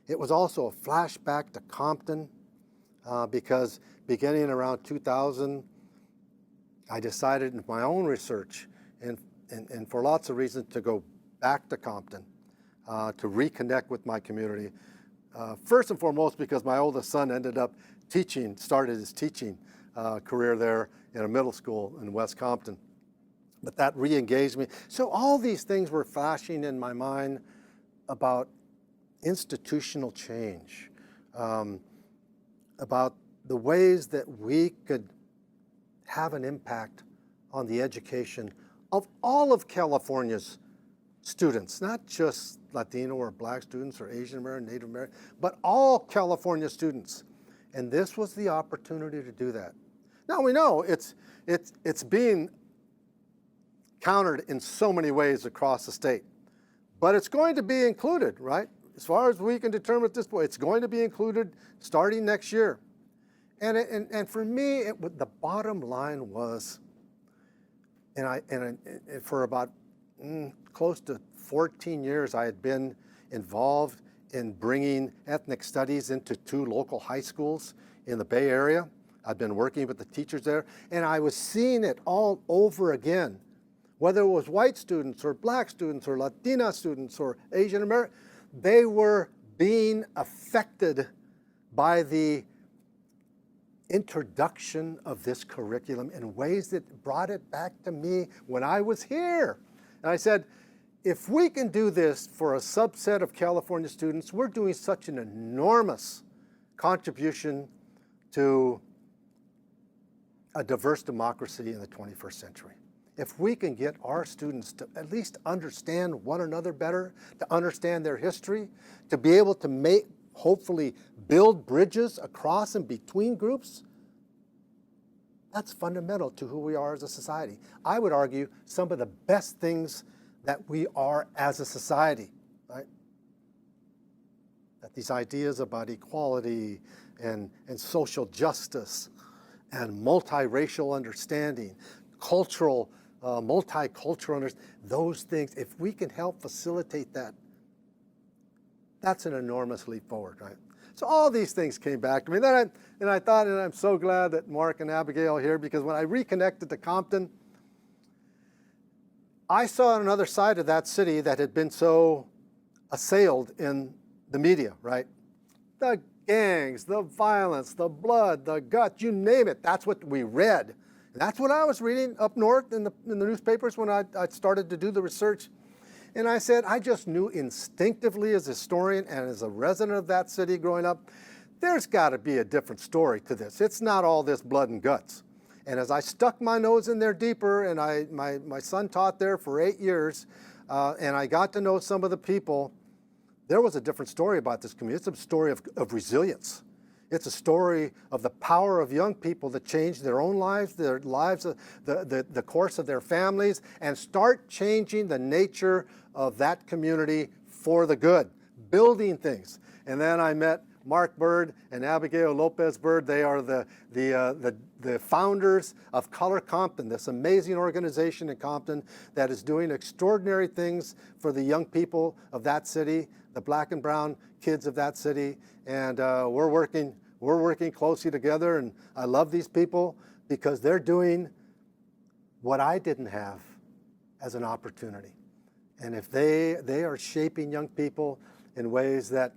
It was also a flashback to Compton because beginning around 2000, I decided in my own research and for lots of reasons to go back to Compton to reconnect with my community. First and foremost, because my oldest son ended up started his teaching career there in a middle school in West Compton. But that re-engaged me. So all these things were flashing in my mind about institutional change, about the ways that we could have an impact on the education of all of California's students, not just Latino or Black students or Asian American, Native American, but all California students. And this was the opportunity to do that. Now we know it's being countered in so many ways across the state, but it's going to be included, right? As far as we can determine at this point, it's going to be included starting next year. And for me, the bottom line was, and for about close to 14 years, I had been involved in bringing ethnic studies into 2 local high schools in the Bay Area. I've been working with the teachers there, and I was seeing it all over again, whether it was white students or Black students or Latina students or Asian American, they were being affected by the introduction of this curriculum in ways that brought it back to me when I was here. And I said, if we can do this for a subset of California students, we're doing such an enormous contribution to a diverse democracy in the 21st century. If we can get our students to at least understand one another better, to understand their history, to be able to hopefully build bridges across and between groups, that's fundamental to who we are as a society. I would argue some of the best things that we are as a society, right? That these ideas about equality and social justice and multiracial understanding, multicultural understanding, those things, if we can help facilitate that, that's an enormous leap forward, right? So all these things came back to me. Then I thought, and I'm so glad that Mark and Abigail are here, because when I reconnected to Compton, I saw another side of that city that had been so assailed in the media, right? The gangs, the violence, the blood, the guts, you name it. That's what we read. And that's what I was reading up north in the newspapers when I started to do the research. And I said, I just knew instinctively as a historian and as a resident of that city growing up, there's got to be a different story to this. It's not all this blood and guts. And as I stuck my nose in there deeper, and my son taught there for 8 years, and I got to know some of the people, there was a different story about this community. It's a story of resilience. It's a story of the power of young people that change their own lives, the course of their families, and start changing the nature of that community for the good, building things. And then I met Mark Bird and Abigail Lopez Bird. They are the founders of Color Compton, this amazing organization in Compton that is doing extraordinary things for the young people of that city, the Black and brown kids of that city. And we're working closely together, and I love these people because they're doing what I didn't have as an opportunity. And if they are shaping young people in ways that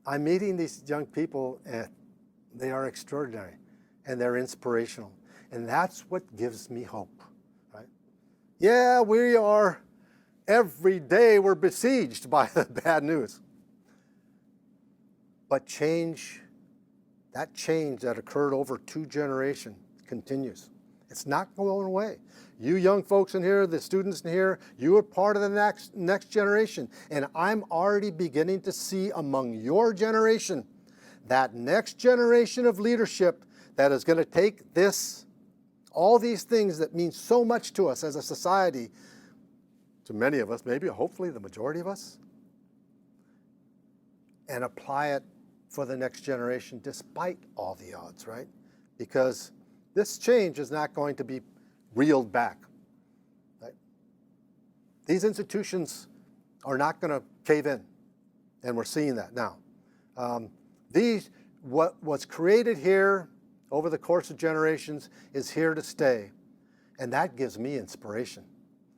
I'm meeting these young people, and they are extraordinary, and they're inspirational. And that's what gives me hope, right? Yeah, we are, every day we're besieged by the bad news. But that change that occurred over 2 generations continues. It's not going away. You young folks in here, the students in here, you are part of the next generation. And I'm already beginning to see among your generation that next generation of leadership that is going to take all these things that mean so much to us as a society, to many of us, maybe hopefully the majority of us, and apply it for the next generation despite all the odds, right? Because this change is not going to be reeled back, right? These institutions are not going to cave in, and we're seeing that now. What was created here over the course of generations is here to stay, and that gives me inspiration.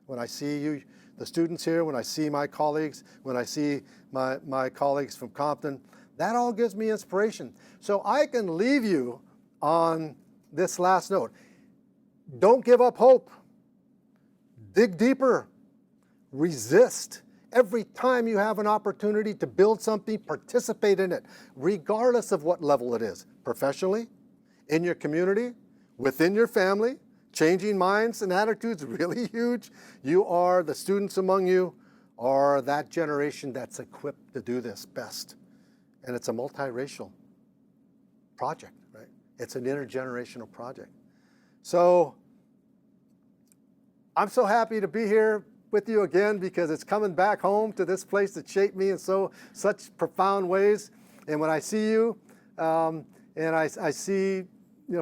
When I see you, the students here, when I see my colleagues, when I see my colleagues from Compton, that all gives me inspiration. So I can leave you on this last note. Don't give up hope. Dig deeper. Resist. Every time you have an opportunity to build something, participate in it, regardless of what level it is. Professionally, in your community, within your family, changing minds and attitudes really huge. You are, the students among you are that generation that's equipped to do this best. And it's a multiracial project, right? It's an intergenerational project. So I'm so happy to be here with you again, because it's coming back home to this place that shaped me in such profound ways. And when I see you, and I see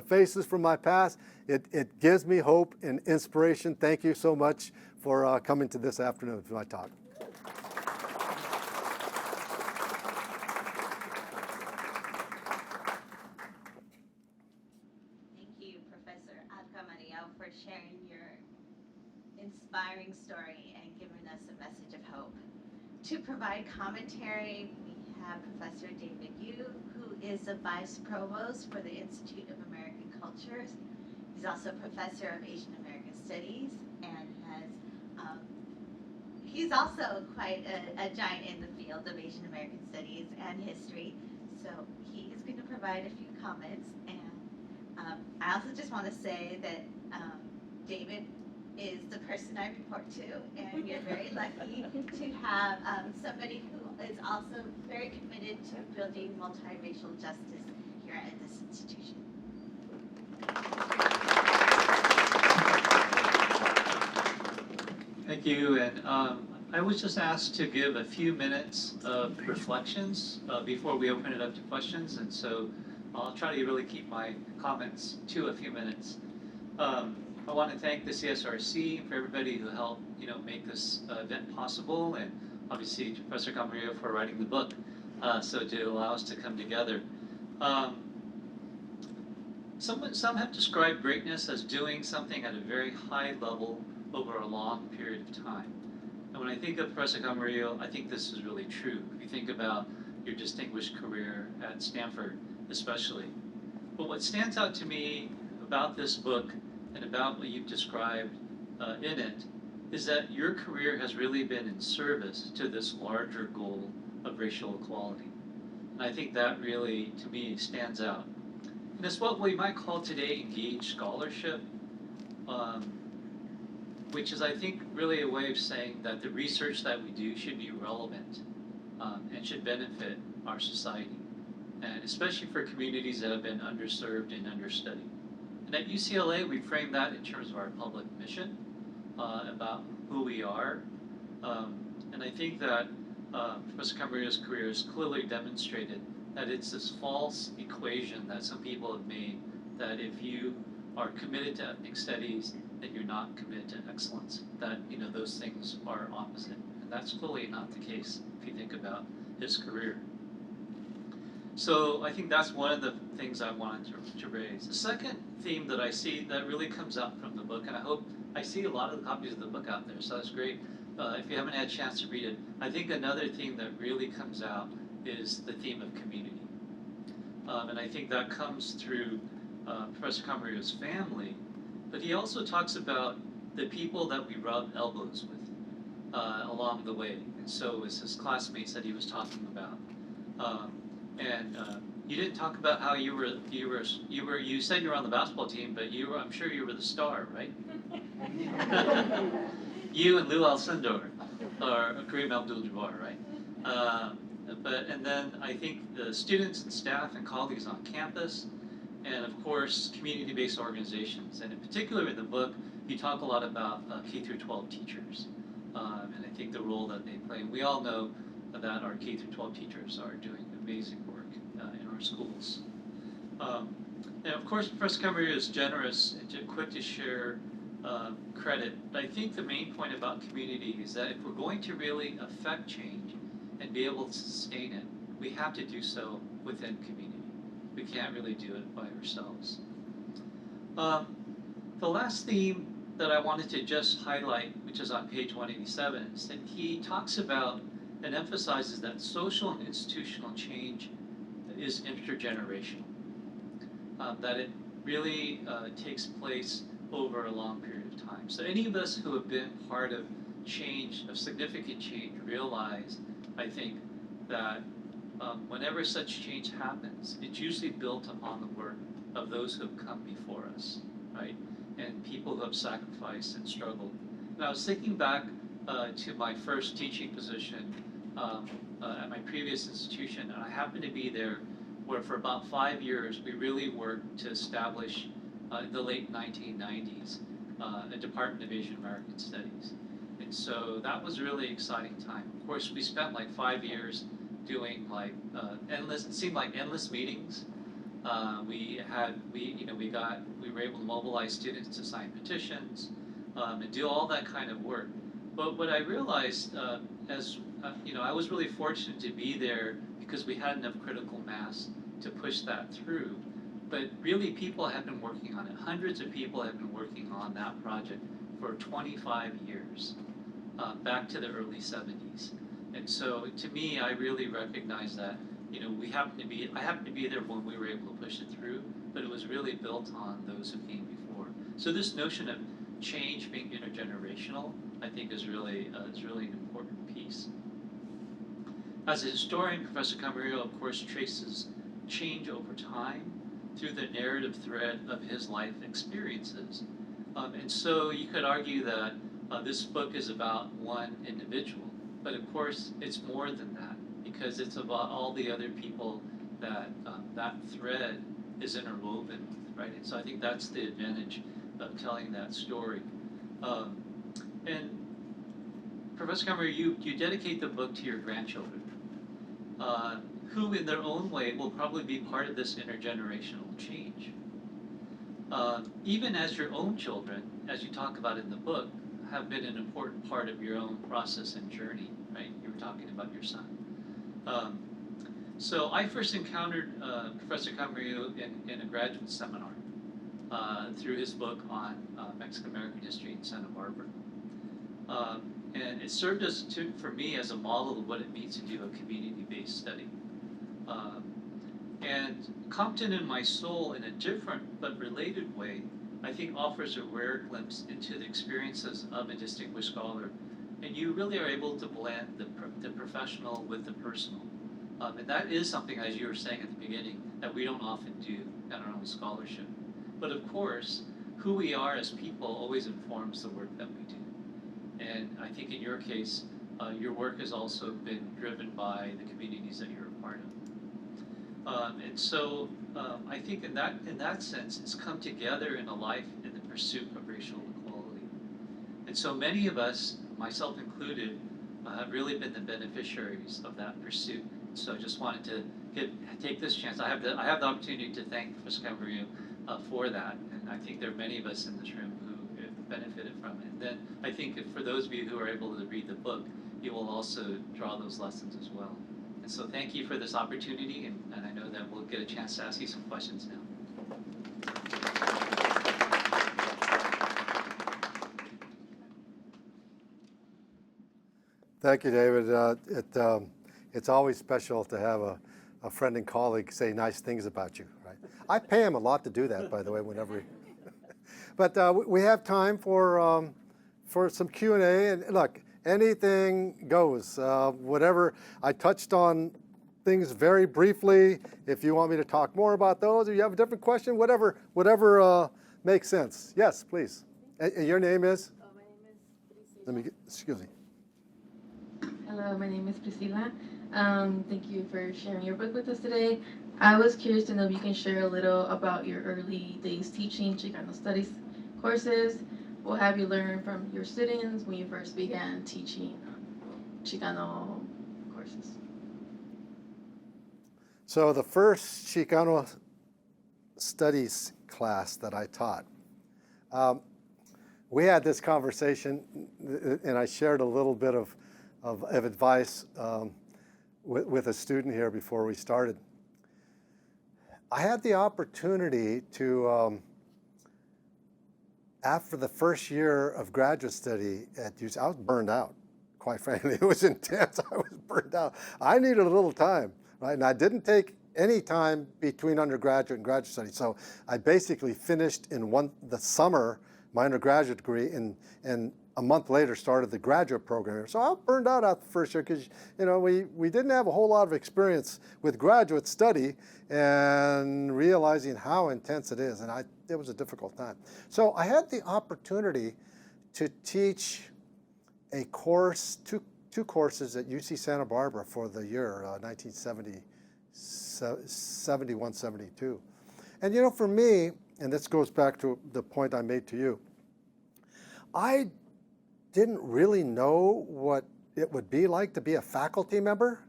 faces from my past, it gives me hope and inspiration. Thank you so much for coming to this afternoon for my talk. Thank you, Professor Camarillo, for sharing your inspiring story and giving us a message of hope. To provide commentary, we have Professor David Yu, who is the Vice Provost for the Institute of American Cultures. He's also a Professor of Asian American Studies and he's also quite a giant in the field of Asian American Studies and history. So he is going to provide a few comments. And I also just want to say that David is the person I report to, and you're very lucky to have somebody who is also very committed to building multiracial justice here at this institution. Thank you, and I was just asked to give a few minutes of reflections before we open it up to questions, and so I'll try to really keep my comments to a few minutes. I want to thank the CSRC for everybody who helped, make this event possible, and obviously Professor Camarillo for writing the book, so to allow us to come together. Some have described greatness as doing something at a very high level over a long period of time. And when I think of Professor Camarillo, I think this is really true. If you think about your distinguished career at Stanford, especially. But what stands out to me about this book and about what you've described in it is that your career has really been in service to this larger goal of racial equality. And I think that really, to me, stands out. And it's what we might call today engaged scholarship, which is, I think, really a way of saying that the research that we do should be relevant and should benefit our society, and especially for communities that have been underserved and understudied. And at UCLA, we frame that in terms of our public mission, about who we are. And I think that Professor Camarillo's career has clearly demonstrated that it's this false equation that some people have made, that if you are committed to ethnic studies, then you're not committed to excellence, that those things are opposite. And that's clearly not the case if you think about his career. So I think that's one of the things I wanted to raise. The second theme that I see that really comes out from the book, and I see a lot of the copies of the book out there, so that's great. If you haven't had a chance to read it, I think another theme that really comes out is the theme of community. And I think that comes through Professor Camarillo's family, but he also talks about the people that we rub elbows with along the way. And so it was his classmates that he was talking about. You didn't talk about how you said you were on the basketball team, but I'm sure you were the star, right? You and Lou Alcindor, or Kareem Abdul-Jabbar, right? And then I think the students and staff and colleagues on campus, and of course community-based organizations. And in particular in the book, you talk a lot about K through 12 teachers, and I think the role that they play. And we all know that our K through 12 teachers are doing amazing work in our schools. And of course, Professor Camarillo is generous and quick to share credit. But I think the main point about community is that if we're going to really affect change and be able to sustain it, we have to do so within community. We can't really do it by ourselves. The last theme that I wanted to just highlight, which is on page 187, is that he talks about and emphasizes that social and institutional change is intergenerational, that it really takes place over a long period of time. So any of us who have been part of change, of significant change, realize, I think, that whenever such change happens, it's usually built upon the work of those who have come before us, right? and people who have sacrificed and struggled. And I was thinking back to my first teaching position at my previous institution, and I happened to be there where for about 5 years we really worked to establish in the late 1990s a Department of Asian American Studies. And so that was a really exciting time. Of course, we spent like 5 years doing like it seemed like endless meetings. We were able to mobilize students to sign petitions and do all that kind of work. But what I realized I was really fortunate to be there because we had enough critical mass to push that through. But really, people have been working on it. Hundreds of people have been working on that project for 25 years, back to the early 70s. And so, to me, I really recognize that, I happened to be there when we were able to push it through, but it was really built on those who came before. So this notion of change being intergenerational, I think is really an important piece. As a historian, Professor Camarillo, of course, traces change over time through the narrative thread of his life experiences. And so you could argue that this book is about one individual, but of course it's more than that, because it's about all the other people that that thread is interwoven with, right? And so I think that's the advantage of telling that story. And Professor Camarillo, you dedicate the book to your grandchildren, who in their own way will probably be part of this intergenerational change. Even as your own children, as you talk about in the book, have been an important part of your own process and journey, right? You were talking about your son. So I first encountered Professor Camarillo in a graduate seminar through his book on Mexican-American history in Santa Barbara. And it served for me as a model of what it means to do a community-based study. And Compton in My Soul, in a different but related way, I think offers a rare glimpse into the experiences of a distinguished scholar. And you really are able to blend the professional with the personal. And that is something, as you were saying at the beginning, that we don't often do in our own scholarship. But of course, who we are as people always informs the work that we do. And I think in your case, your work has also been driven by the communities that you're a part of. And so I think in that sense, it's come together in a life in the pursuit of racial equality. And so many of us, myself included, have really been the beneficiaries of that pursuit. So I just wanted to take this chance. I have the opportunity to thank Professor Camarillo for that. And I think there are many of us in this room who have benefited from it. And then I think for those of you who are able to read the book, you will also draw those lessons as well. And so thank you for this opportunity, and I know that we'll get a chance to ask you some questions now. Thank you, David. It's always special to have a friend and colleague say nice things about you, right? I pay him a lot to do that, by the way, whenever he... But we have time for some Q&A, and look, anything goes. Whatever, I touched on things very briefly. If you want me to talk more about those, or you have a different question, whatever makes sense. Yes, please. And your name is? My name is Priscilla. Excuse me. Hello, my name is Priscilla. Thank you for sharing your book with us today. I was curious to know if you can share a little about your early days teaching Chicano studies courses. What have you learned from your students when you first began teaching Chicano courses? So the first Chicano studies class that I taught, we had this conversation, and I shared a little bit of advice with a student here before we started. I had the opportunity to, after the first year of graduate study at UCLA, I was burned out, quite frankly. It was intense. I was burned out. I needed a little time, right? And I didn't take any time between undergraduate and graduate study. So I basically finished in the summer my undergraduate degree, and a month later started the graduate program here. So I burned out after the first year because, you know, we didn't have a whole lot of experience with graduate study and realizing how intense it is. And it was a difficult time. So I had the opportunity to teach a course, two courses at UC Santa Barbara for the year 1971, 72. And, you know, for me, and this goes back to the point I made to you, I didn't really know what it would be like to be a faculty member.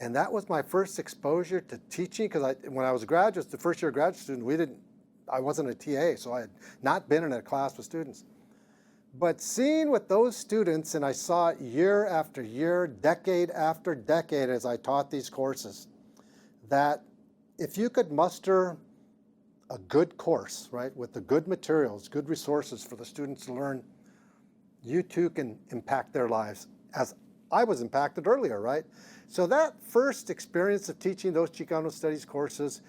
And that was my first exposure to teaching, because when I was a graduate, the first year graduate student, I wasn't a TA, so I had not been in a class with students. But seeing with those students, and I saw it year after year, decade after decade as I taught these courses, that if you could muster a good course, right, with the good materials, good resources for the students to learn, you too can impact their lives as I was impacted earlier, right? So that first experience of teaching those Chicano studies courses,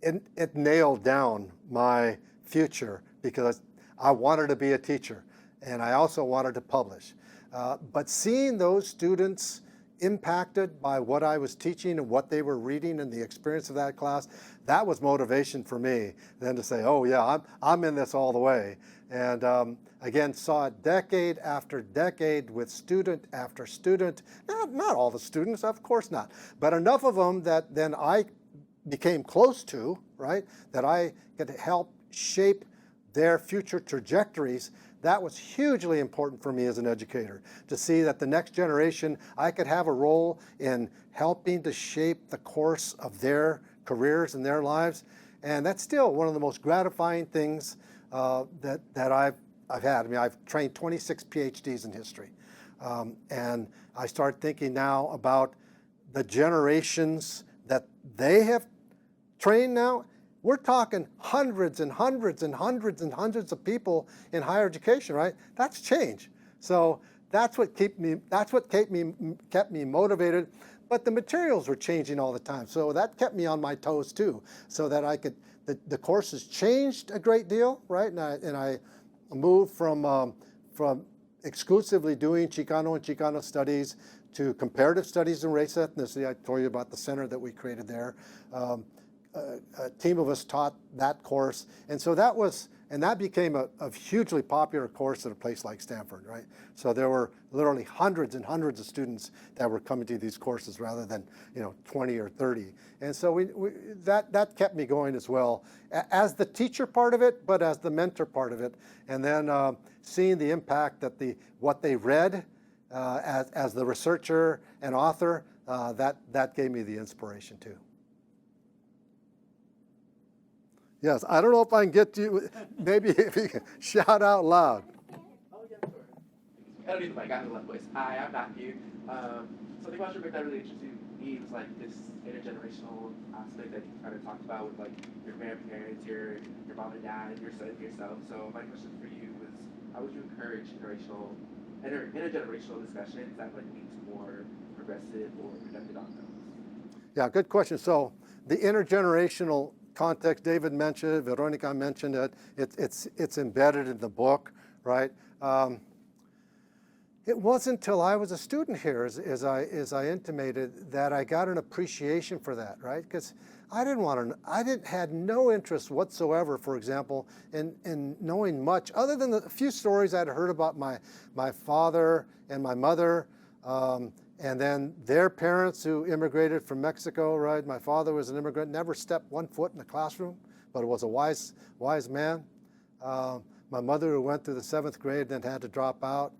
it nailed down my future, because I wanted to be a teacher and I also wanted to publish. But seeing those students impacted by what I was teaching and what they were reading and the experience of that class, that was motivation for me then to say, oh yeah, I'm in this all the way. And again, saw it decade after decade with student after student. Not all the students, of course not, but enough of them that then I became close to, right, that I could help shape their future trajectories. That was hugely important for me as an educator, to see that the next generation, I could have a role in helping to shape the course of their careers and their lives. And that's still one of the most gratifying things that I've had. I mean, I've trained 26 PhDs in history. And I start thinking now about the generations that they have trained now. We're talking hundreds and hundreds and hundreds and hundreds of people in higher education, right? That's change. So that's what kept me motivated. But the materials were changing all the time, so that kept me on my toes too, so that I could. The courses changed a great deal, right? And I moved from exclusively doing Chicano and Chicano studies to comparative studies in race ethnicity. I told you about the center that we created there. A team of us taught that course, and so that became a hugely popular course at a place like Stanford, right? So there were literally hundreds and hundreds of students that were coming to these courses rather than 20 or 30, and so that kept me going as well as the teacher part of it, but as the mentor part of it, and then seeing the impact that what they read as the researcher and author, that gave me the inspiration too. Yes, I don't know if I can get you, maybe if you can shout out loud. Oh, yeah, sure. I don't need the mic, I have the left voice. Hi, I'm Matthew. Something about your book that really interested me was like this intergenerational aspect that you kind of talked about with like your grandparents, your mom and dad, and yourself. So my question for you was, how would you encourage intergenerational discussions that like lead to more progressive or productive outcomes? Yeah, good question. So the intergenerational context, David mentioned it, Veronica mentioned it, it's embedded in the book, right? It wasn't until I was a student here, as I intimated, that I got an appreciation for that, right? Because I had no interest whatsoever, for example, in knowing much, other than the few stories I'd heard about my father and my mother, and then their parents who immigrated from Mexico, right? My father was an immigrant, never stepped one foot in the classroom, but was a wise man. My mother who went through the 7th grade and then had to drop out.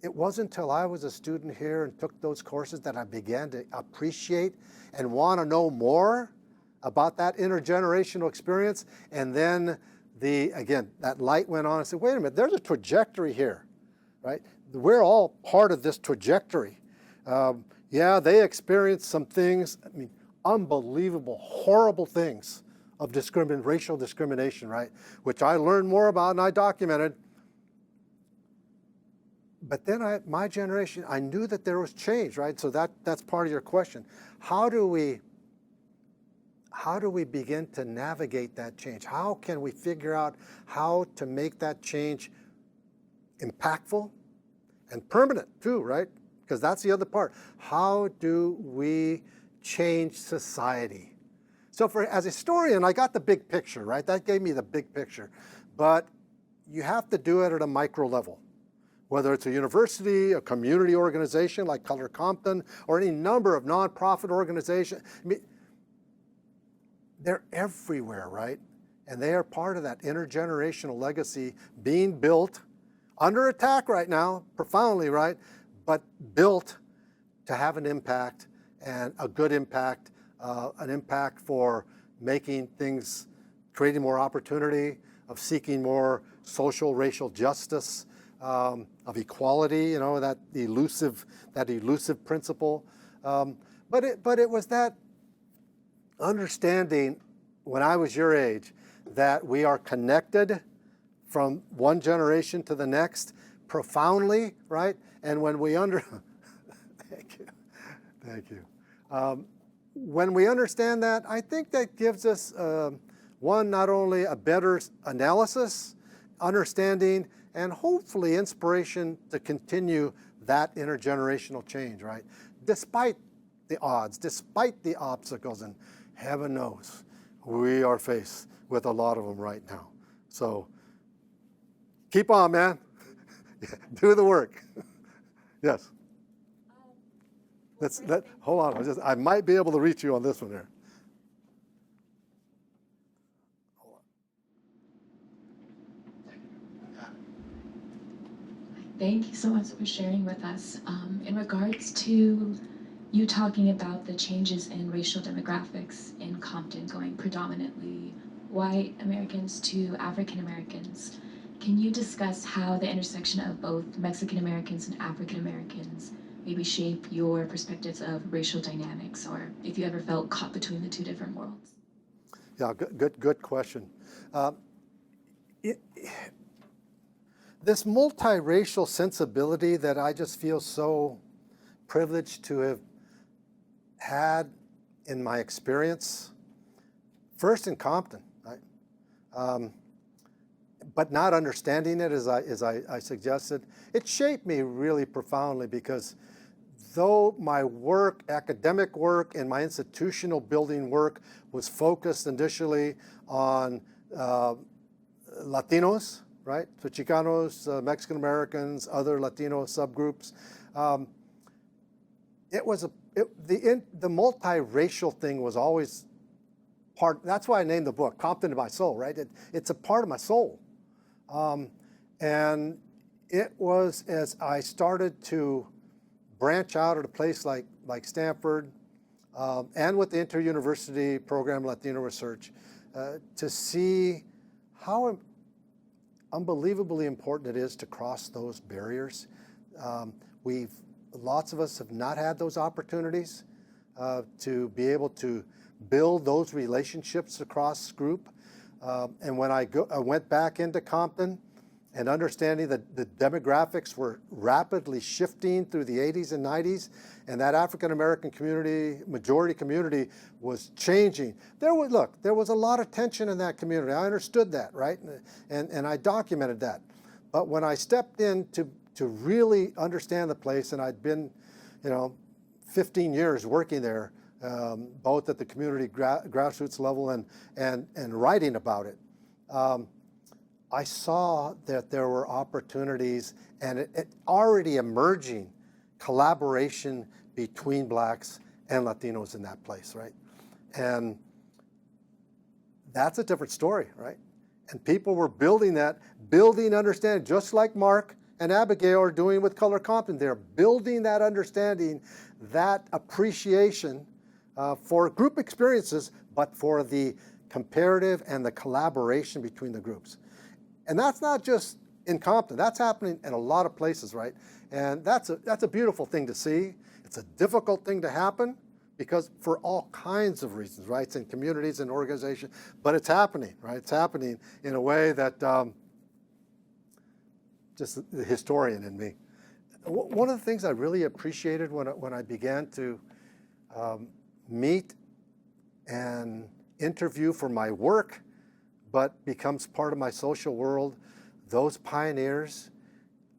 It wasn't until I was a student here and took those courses that I began to appreciate and want to know more about that intergenerational experience. And then again, that light went on and said, wait a minute, there's a trajectory here, right? We're all part of this trajectory. Yeah, they experienced some things, I mean, unbelievable, horrible things of racial discrimination, right? Which I learned more about and I documented. But then my generation, I knew that there was change, right? So that's part of your question. How do we how do we begin to navigate that change? How can we figure out how to make that change impactful and permanent too, right? Because that's the other part. How do we change society? So as a historian, I got the big picture, right? That gave me the big picture. But you have to do it at a micro level, whether it's a university, a community organization like Color Compton, or any number of nonprofit organizations. I mean, they're everywhere, right? And they are part of that intergenerational legacy being built, under attack right now, profoundly, right? But built to have an impact, and a good impact, an impact for making things, creating more opportunity, of seeking more social, racial justice, of equality, you know, that elusive principle. But it was that understanding when I was your age that we are connected from one generation to the next profoundly, right? And when we thank you. When we understand that, I think that gives us one, not only a better analysis, understanding, and hopefully inspiration to continue that intergenerational change, right? Despite the odds, despite the obstacles, and heaven knows we are faced with a lot of them right now. So keep on, man. Do the work. Yes. Hold on. I might be able to reach you on this one here. Thank you so much for sharing with us. In regards to you talking about the changes in racial demographics in Compton going predominantly white Americans to African Americans, can you discuss how the intersection of both Mexican Americans and African Americans maybe shape your perspectives of racial dynamics, or if you ever felt caught between the two different worlds? Yeah, good question. This multiracial sensibility that I just feel so privileged to have had in my experience, first in Compton, right? But not understanding it as I suggested, it shaped me really profoundly, because though my work, academic work, and my institutional building work was focused initially on Latinos, right? So Chicanos, Mexican Americans, other Latino subgroups. The multiracial thing was always part. That's why I named the book Compton to My Soul, right? It's a part of my soul. And it was as I started to branch out at a place like Stanford, and with the inter-university program Latino Research, to see how unbelievably important it is to cross those barriers. Lots of us have not had those opportunities to be able to build those relationships across group. And when I went back into Compton, and understanding that the demographics were rapidly shifting through the 80s and 90s, and that African American community, majority community, was changing. There was a lot of tension in that community. I understood that, right? And I documented that. But when I stepped in to really understand the place, and I'd been, 15 years working there, both at the community grassroots level and writing about it, I saw that there were opportunities and it already emerging collaboration between blacks and Latinos in that place, right? And that's a different story, right? And people were building understanding, just like Mark and Abigail are doing with Color Compton. They're building that understanding, that appreciation for group experiences, but for the comparative and the collaboration between the groups. And that's not just in Compton. That's happening in a lot of places, right? And that's a beautiful thing to see. It's a difficult thing to happen, because for all kinds of reasons, right? It's in communities and organizations, but it's happening, right? It's happening in a way that just the historian in me. One of the things I really appreciated when I began to meet and interview for my work, but becomes part of my social world. Those pioneers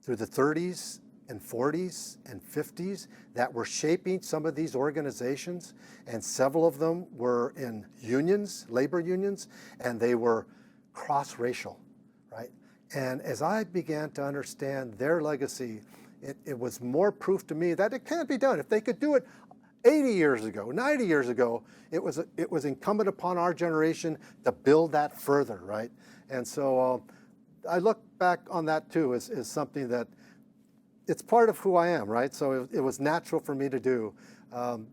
through the 30s and 40s and 50s that were shaping some of these organizations, and several of them were in unions, labor unions, and they were cross-racial, right? And as I began to understand their legacy, it was more proof to me that it can be done. If they could do it 80 years ago, 90 years ago, it was incumbent upon our generation to build that further, right? And so I look back on that too as something that it's part of who I am, right? So it was natural for me to do.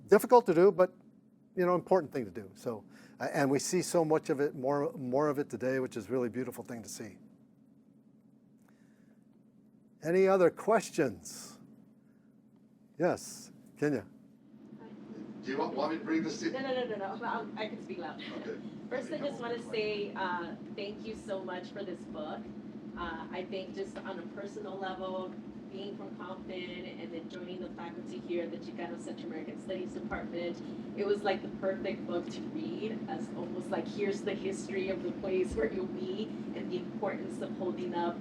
Difficult to do, but important thing to do. So, and we see so much of it, more of it today, which is a really beautiful thing to see. Any other questions? Yes, Kenya. Do you want me to bring this to you? No. I can speak loud. Okay. First, I just want to say thank you so much for this book. I think just on a personal level, being from Compton and then joining the faculty here at the Chicano Central American Studies Department, it was like the perfect book to read, as almost like here's the history of the place where you'll be and the importance of holding up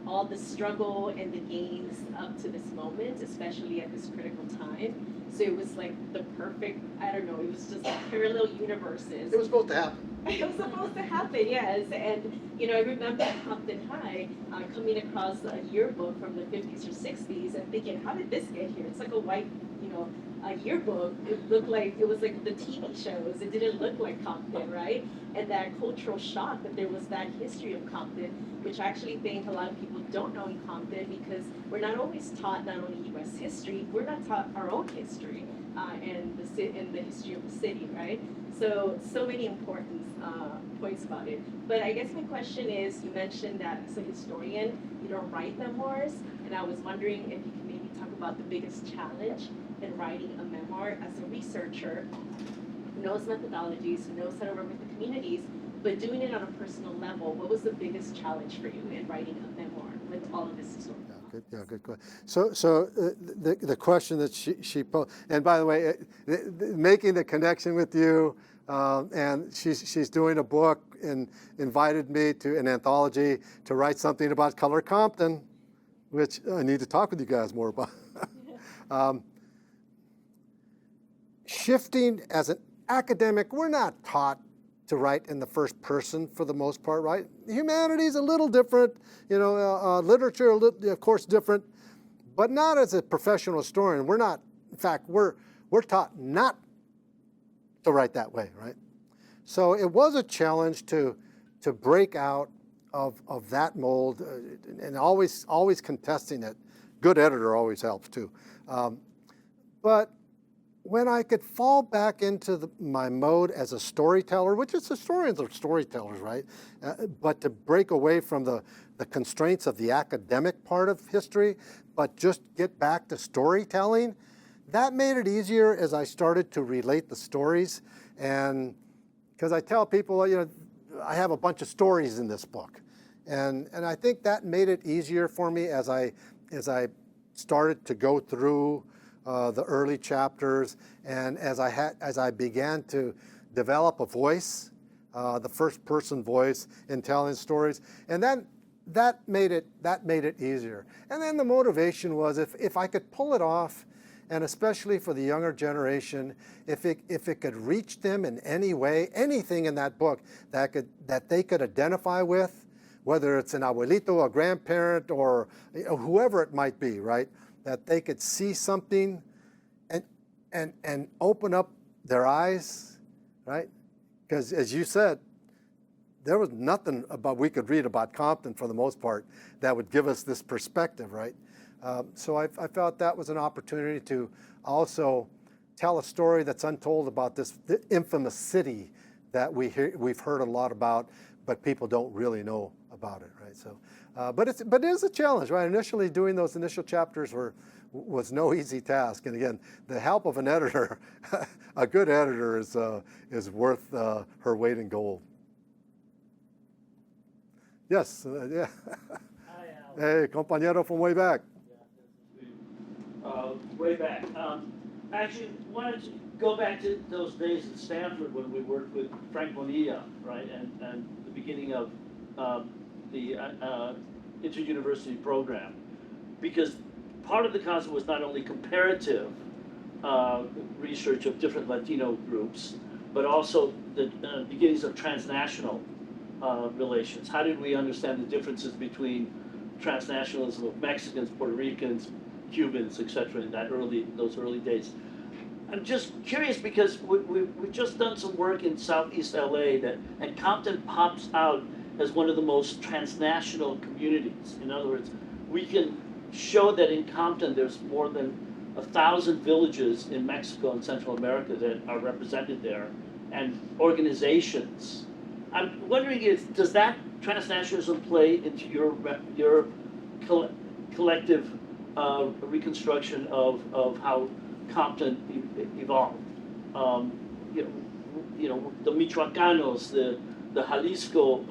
all the struggle and the gains up to this moment, especially at this critical time. So it was like the perfect, I don't know, it was just like parallel universes. It was supposed to happen. It was supposed to happen, yes. And, I remember at Compton High coming across a yearbook from the 50s or 60s and thinking, how did this get here? It's like a white, a yearbook. It looked like, it was like the TV shows. It didn't look like Compton, right? And that cultural shock that there was that history of Compton, which I actually think a lot of people don't know in Compton because we're not always taught not only U.S. history, we're not taught our own history and the history of the city, right? So many important points about it. But I guess my question is, you mentioned that as a historian, you don't write memoirs, and I was wondering if you can maybe talk about the biggest challenge in writing a memoir as a researcher who knows methodologies, who knows how to work with the communities, but doing it on a personal level. What was the biggest challenge for you in writing a memoir with all of this historical? Good question. So the question that she posed, and by the way, making the connection with you, and she's doing a book and invited me to an anthology to write something about Color Compton, which I need to talk with you guys more about. Shifting as an academic, we're not taught to write in the first person for the most part, right? Humanities a little different, literature of course different, but not as a professional historian. We're not, in fact, we're taught not to write that way, right? So it was a challenge to break out of that mold and always contesting it. Good editor always helps too. But when I could fall back into my mode as a storyteller, which is historians are storytellers, right? But to break away from the constraints of the academic part of history, but just get back to storytelling, that made it easier as I started to relate the stories. And because I tell people, I have a bunch of stories in this book. And I think that made it easier for me as I started to go through the early chapters, and as I began to develop a voice, the first person voice in telling stories, and then that made it easier. And then the motivation was if I could pull it off, and especially for the younger generation, if it could reach them in any way, anything in that book that they could identify with, whether it's an abuelito, a grandparent, or whoever it might be, right? That they could see something and open up their eyes, right? Because as you said, there was nothing we could read about Compton for the most part that would give us this perspective, right? So I felt that was an opportunity to also tell a story that's untold about this infamous city that we've heard a lot about, but people don't really know about it, right? So, but it is a challenge, right? Initially, doing those initial chapters was no easy task, and again, the help of an editor, a good editor is worth her weight in gold. Yes, yeah. Hi, Hey, compañero from way back. way back. Actually, wanted to go back to those days at Stanford when we worked with Frank Bonilla, right, and the beginning of the inter-university program, because part of the concept was not only comparative research of different Latino groups, but also the beginnings of transnational relations. How did we understand the differences between transnationalism of Mexicans, Puerto Ricans, Cubans, etc. in those early days? I'm just curious because we've just done some work in Southeast LA and Compton pops out as one of the most transnational communities. In other words, we can show that in Compton there's more than 1,000 villages in Mexico and Central America that are represented there, and organizations. I'm wondering does that transnationalism play into your collective reconstruction of how Compton evolved? You know, the Michoacanos, the Jalisco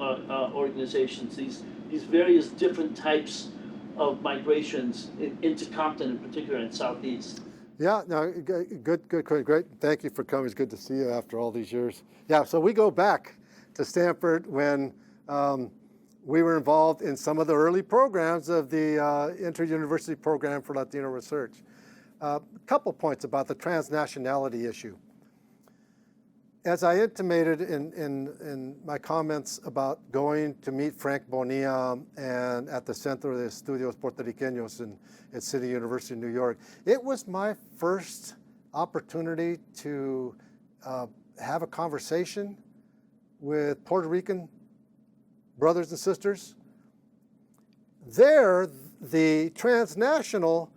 organizations, these various different types of migrations into Compton in particular and Southeast. Yeah, no, good, great. Thank you for coming. It's good to see you after all these years. Yeah, so we go back to Stanford when we were involved in some of the early programs of the Inter-University Program for Latino Research. A couple points about the transnationality issue. As I intimated in my comments about going to meet Frank Bonilla and at the Centro de Estudios Puertorriqueños at City University of New York, it was my first opportunity to have a conversation with Puerto Rican brothers and sisters. There, the transnational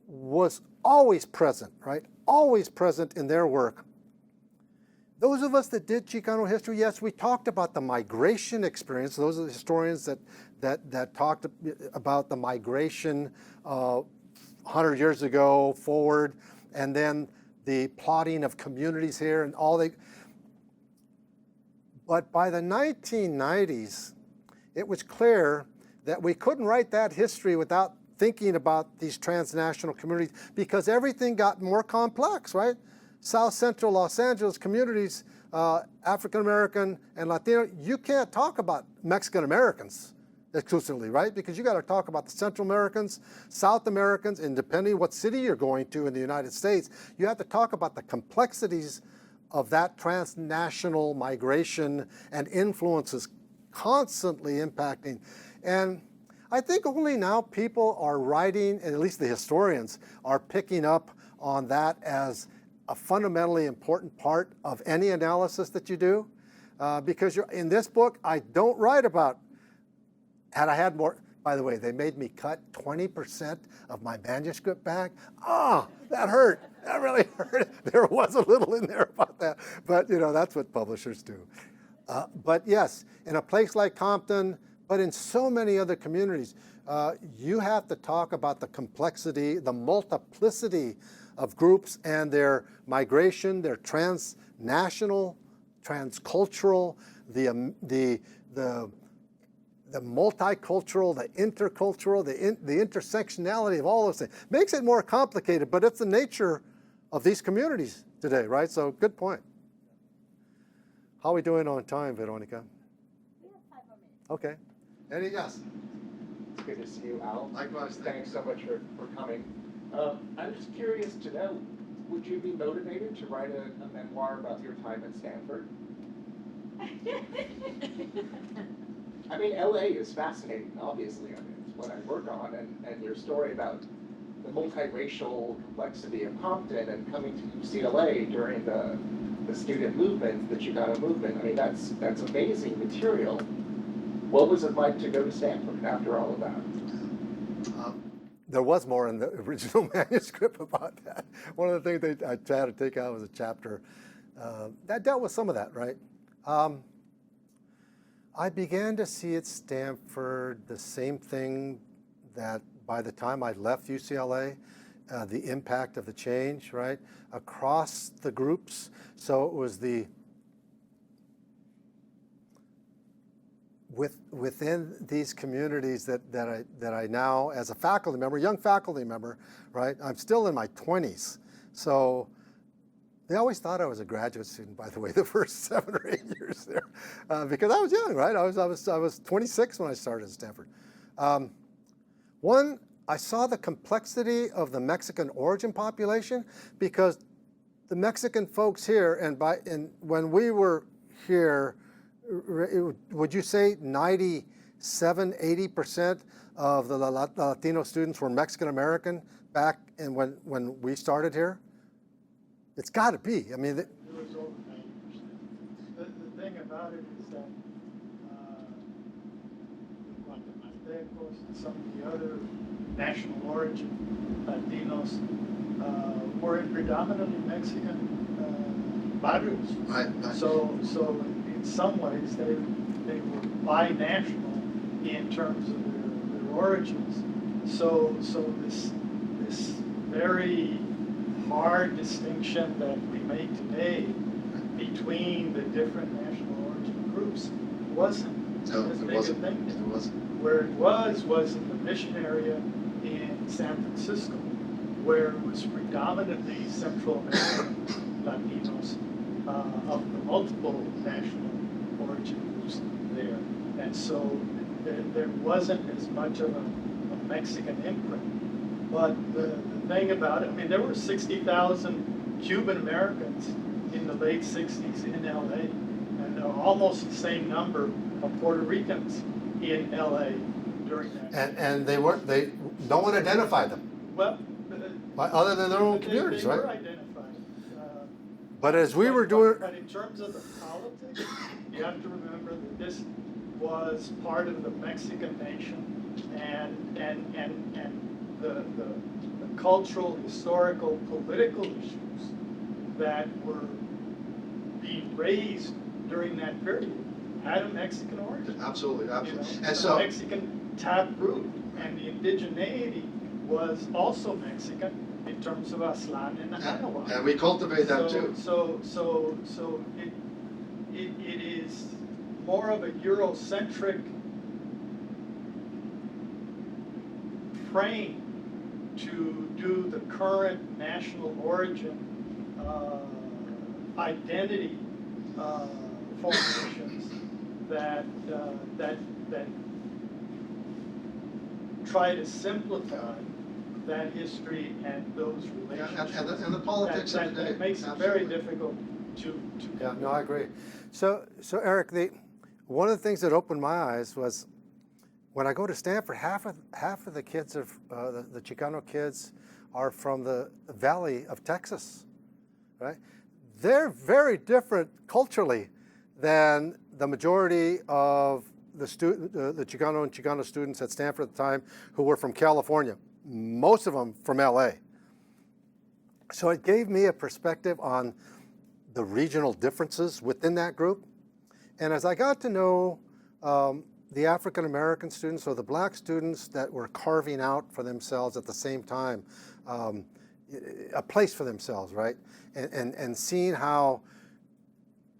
was always present, right? Always present in their work. Those of us that did Chicano history, yes, we talked about the migration experience. Those are the historians that talked about the migration 100 years ago forward, and then the plotting of communities here and all the. But by the 1990s, it was clear that we couldn't write that history without thinking about these transnational communities because everything got more complex, right? South Central Los Angeles communities, African American and Latino, you can't talk about Mexican Americans exclusively, right? Because you got to talk about the Central Americans, South Americans, and depending what city you're going to in the United States, you have to talk about the complexities of that transnational migration and influences constantly impacting. And I think only now people are writing, and at least the historians are picking up on that as a fundamentally important part of any analysis that you do. Because in this book, I don't write about, had I had more, by the way, they made me cut 20% of my manuscript back. That hurt. That really hurt. There was a little in there about that. But, you know, that's what publishers do. But yes, in a place like Compton, but in so many other communities, you have to talk about the complexity, the multiplicity of groups and their migration, their transnational, transcultural, the multicultural, the intercultural, the intersectionality of all those things. Makes it more complicated, but it's the nature of these communities today, right? So good point. How are we doing on time, Veronica? We have 5 more minutes. Okay. Any, yes? It's good to see you, Al. Likewise. Thanks so much for coming. I'm just curious to know, would you be motivated to write a memoir about your time at Stanford? I mean, LA is fascinating, obviously. I mean, it's what I work on, and your story about the multiracial complexity of Compton and coming to UCLA during the student movement, the Chicano movement. I mean, that's amazing material. What was it like to go to Stanford after all of that? There was more in the original manuscript about that. One of the things I tried to take out was a chapter that dealt with some of that, right? I began to see at Stanford the same thing that by the time I left UCLA, the impact of the change, right? Across the groups. So it was within these communities that I now, as a faculty member, young faculty member, right? I'm still in my 20s. So They always thought I was a graduate student, by the way, the first 7 or 8 years there, because I was young, right? I was 26 when I started at Stanford. One, I saw the complexity of the Mexican origin population, because the Mexican folks here, and when we were here, would you say 97, 80% of the Latino students were Mexican American back in when we started here? It's got to be. I mean, it was over 90%. The thing about it is that the Guatemaltecos and some of the other national origin Latinos were in predominantly Mexican barrios. Right. So in some ways they were binational in terms of their origins. So this very hard distinction that we make today between the different national origin groups wasn't as big a thing. It wasn't. Where it was in the mission area in San Francisco, where it was predominantly Central American Latinos of the multiple national origin groups there. And so there wasn't as much of a Mexican imprint. But the thing about it, I mean, there were 60,000 Cuban Americans in the late 60s in LA, and almost the same number of Puerto Ricans in LA during that. And no one identified them. Well, other than their own communities, they right? were identified. But as we were doing, But in terms of the politics, you have to remember that this was part of the Mexican nation, and the cultural, historical, political issues that were being raised during that period had a Mexican origin. Absolutely, absolutely. You know, And the so, Mexican taproot, and the indigeneity was also Mexican in terms of Aztlán and Anahuac. and we cultivate that too. So it is more of a Eurocentric frame to do the current national origin identity formations that try to simplify that history and those relationships. And the politics of today. That makes it very difficult to. yeah, no, I agree. So Eric, one of the things that opened my eyes was when I go to Stanford, half of the kids of the Chicano kids are from the Valley of Texas, right? They're very different culturally than the majority of the Chicano and Chicano students at Stanford at the time who were from California, most of them from LA. So it gave me a perspective on the regional differences within that group. And as I got to know the African American students, or the black students that were carving out for themselves at the same time a place for themselves, right? And seeing how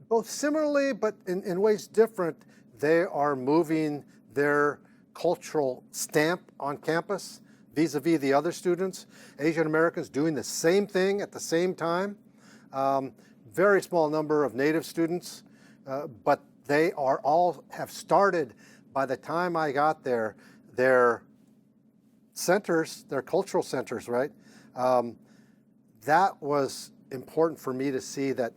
both similarly but in ways different, they are moving their cultural stamp on campus vis-a-vis the other students. Asian Americans doing the same thing at the same time. Very small number of Native students, but they are all have started by the time I got there, their centers, their cultural centers, right? That was important for me to see that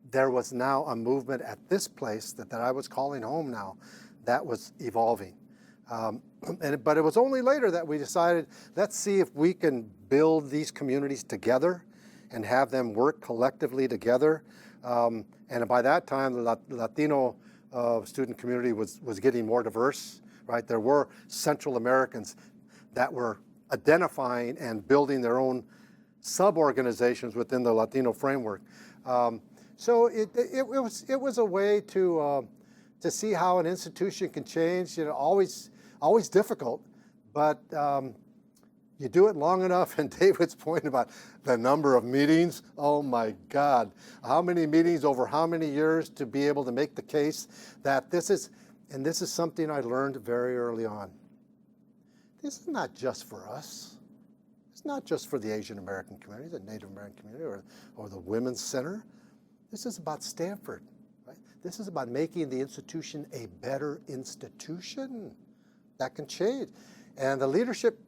there was now a movement at this place that I was calling home now that was evolving. But it was only later that we decided, let's see if we can build these communities together and have them work collectively together. And by that time, the Latino student community was getting more diverse, right? There were Central Americans that were identifying and building their own sub-organizations within the Latino framework. So it was a way to see how an institution can change. You know, always difficult, but you do it long enough. And David's point about the number of meetings, oh my God, how many meetings over how many years to be able to make the case that this is something I learned very early on. This is not just for us. It's not just for the Asian American community, the Native American community, or the Women's Center. This is about Stanford. Right? This is about making the institution a better institution that can change. And the leadership,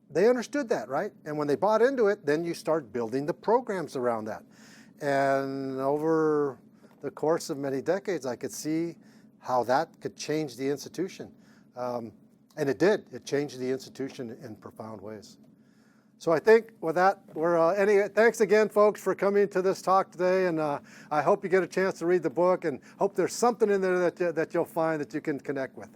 they understood that, right? And when they bought into it, then you start building the programs around that. And over the course of many decades, I could see how that could change the institution. And it did. It changed the institution in profound ways. So I think with that, thanks again, folks, for coming to this talk today. And I hope you get a chance to read the book, and hope there's something in there that you'll find that you can connect with.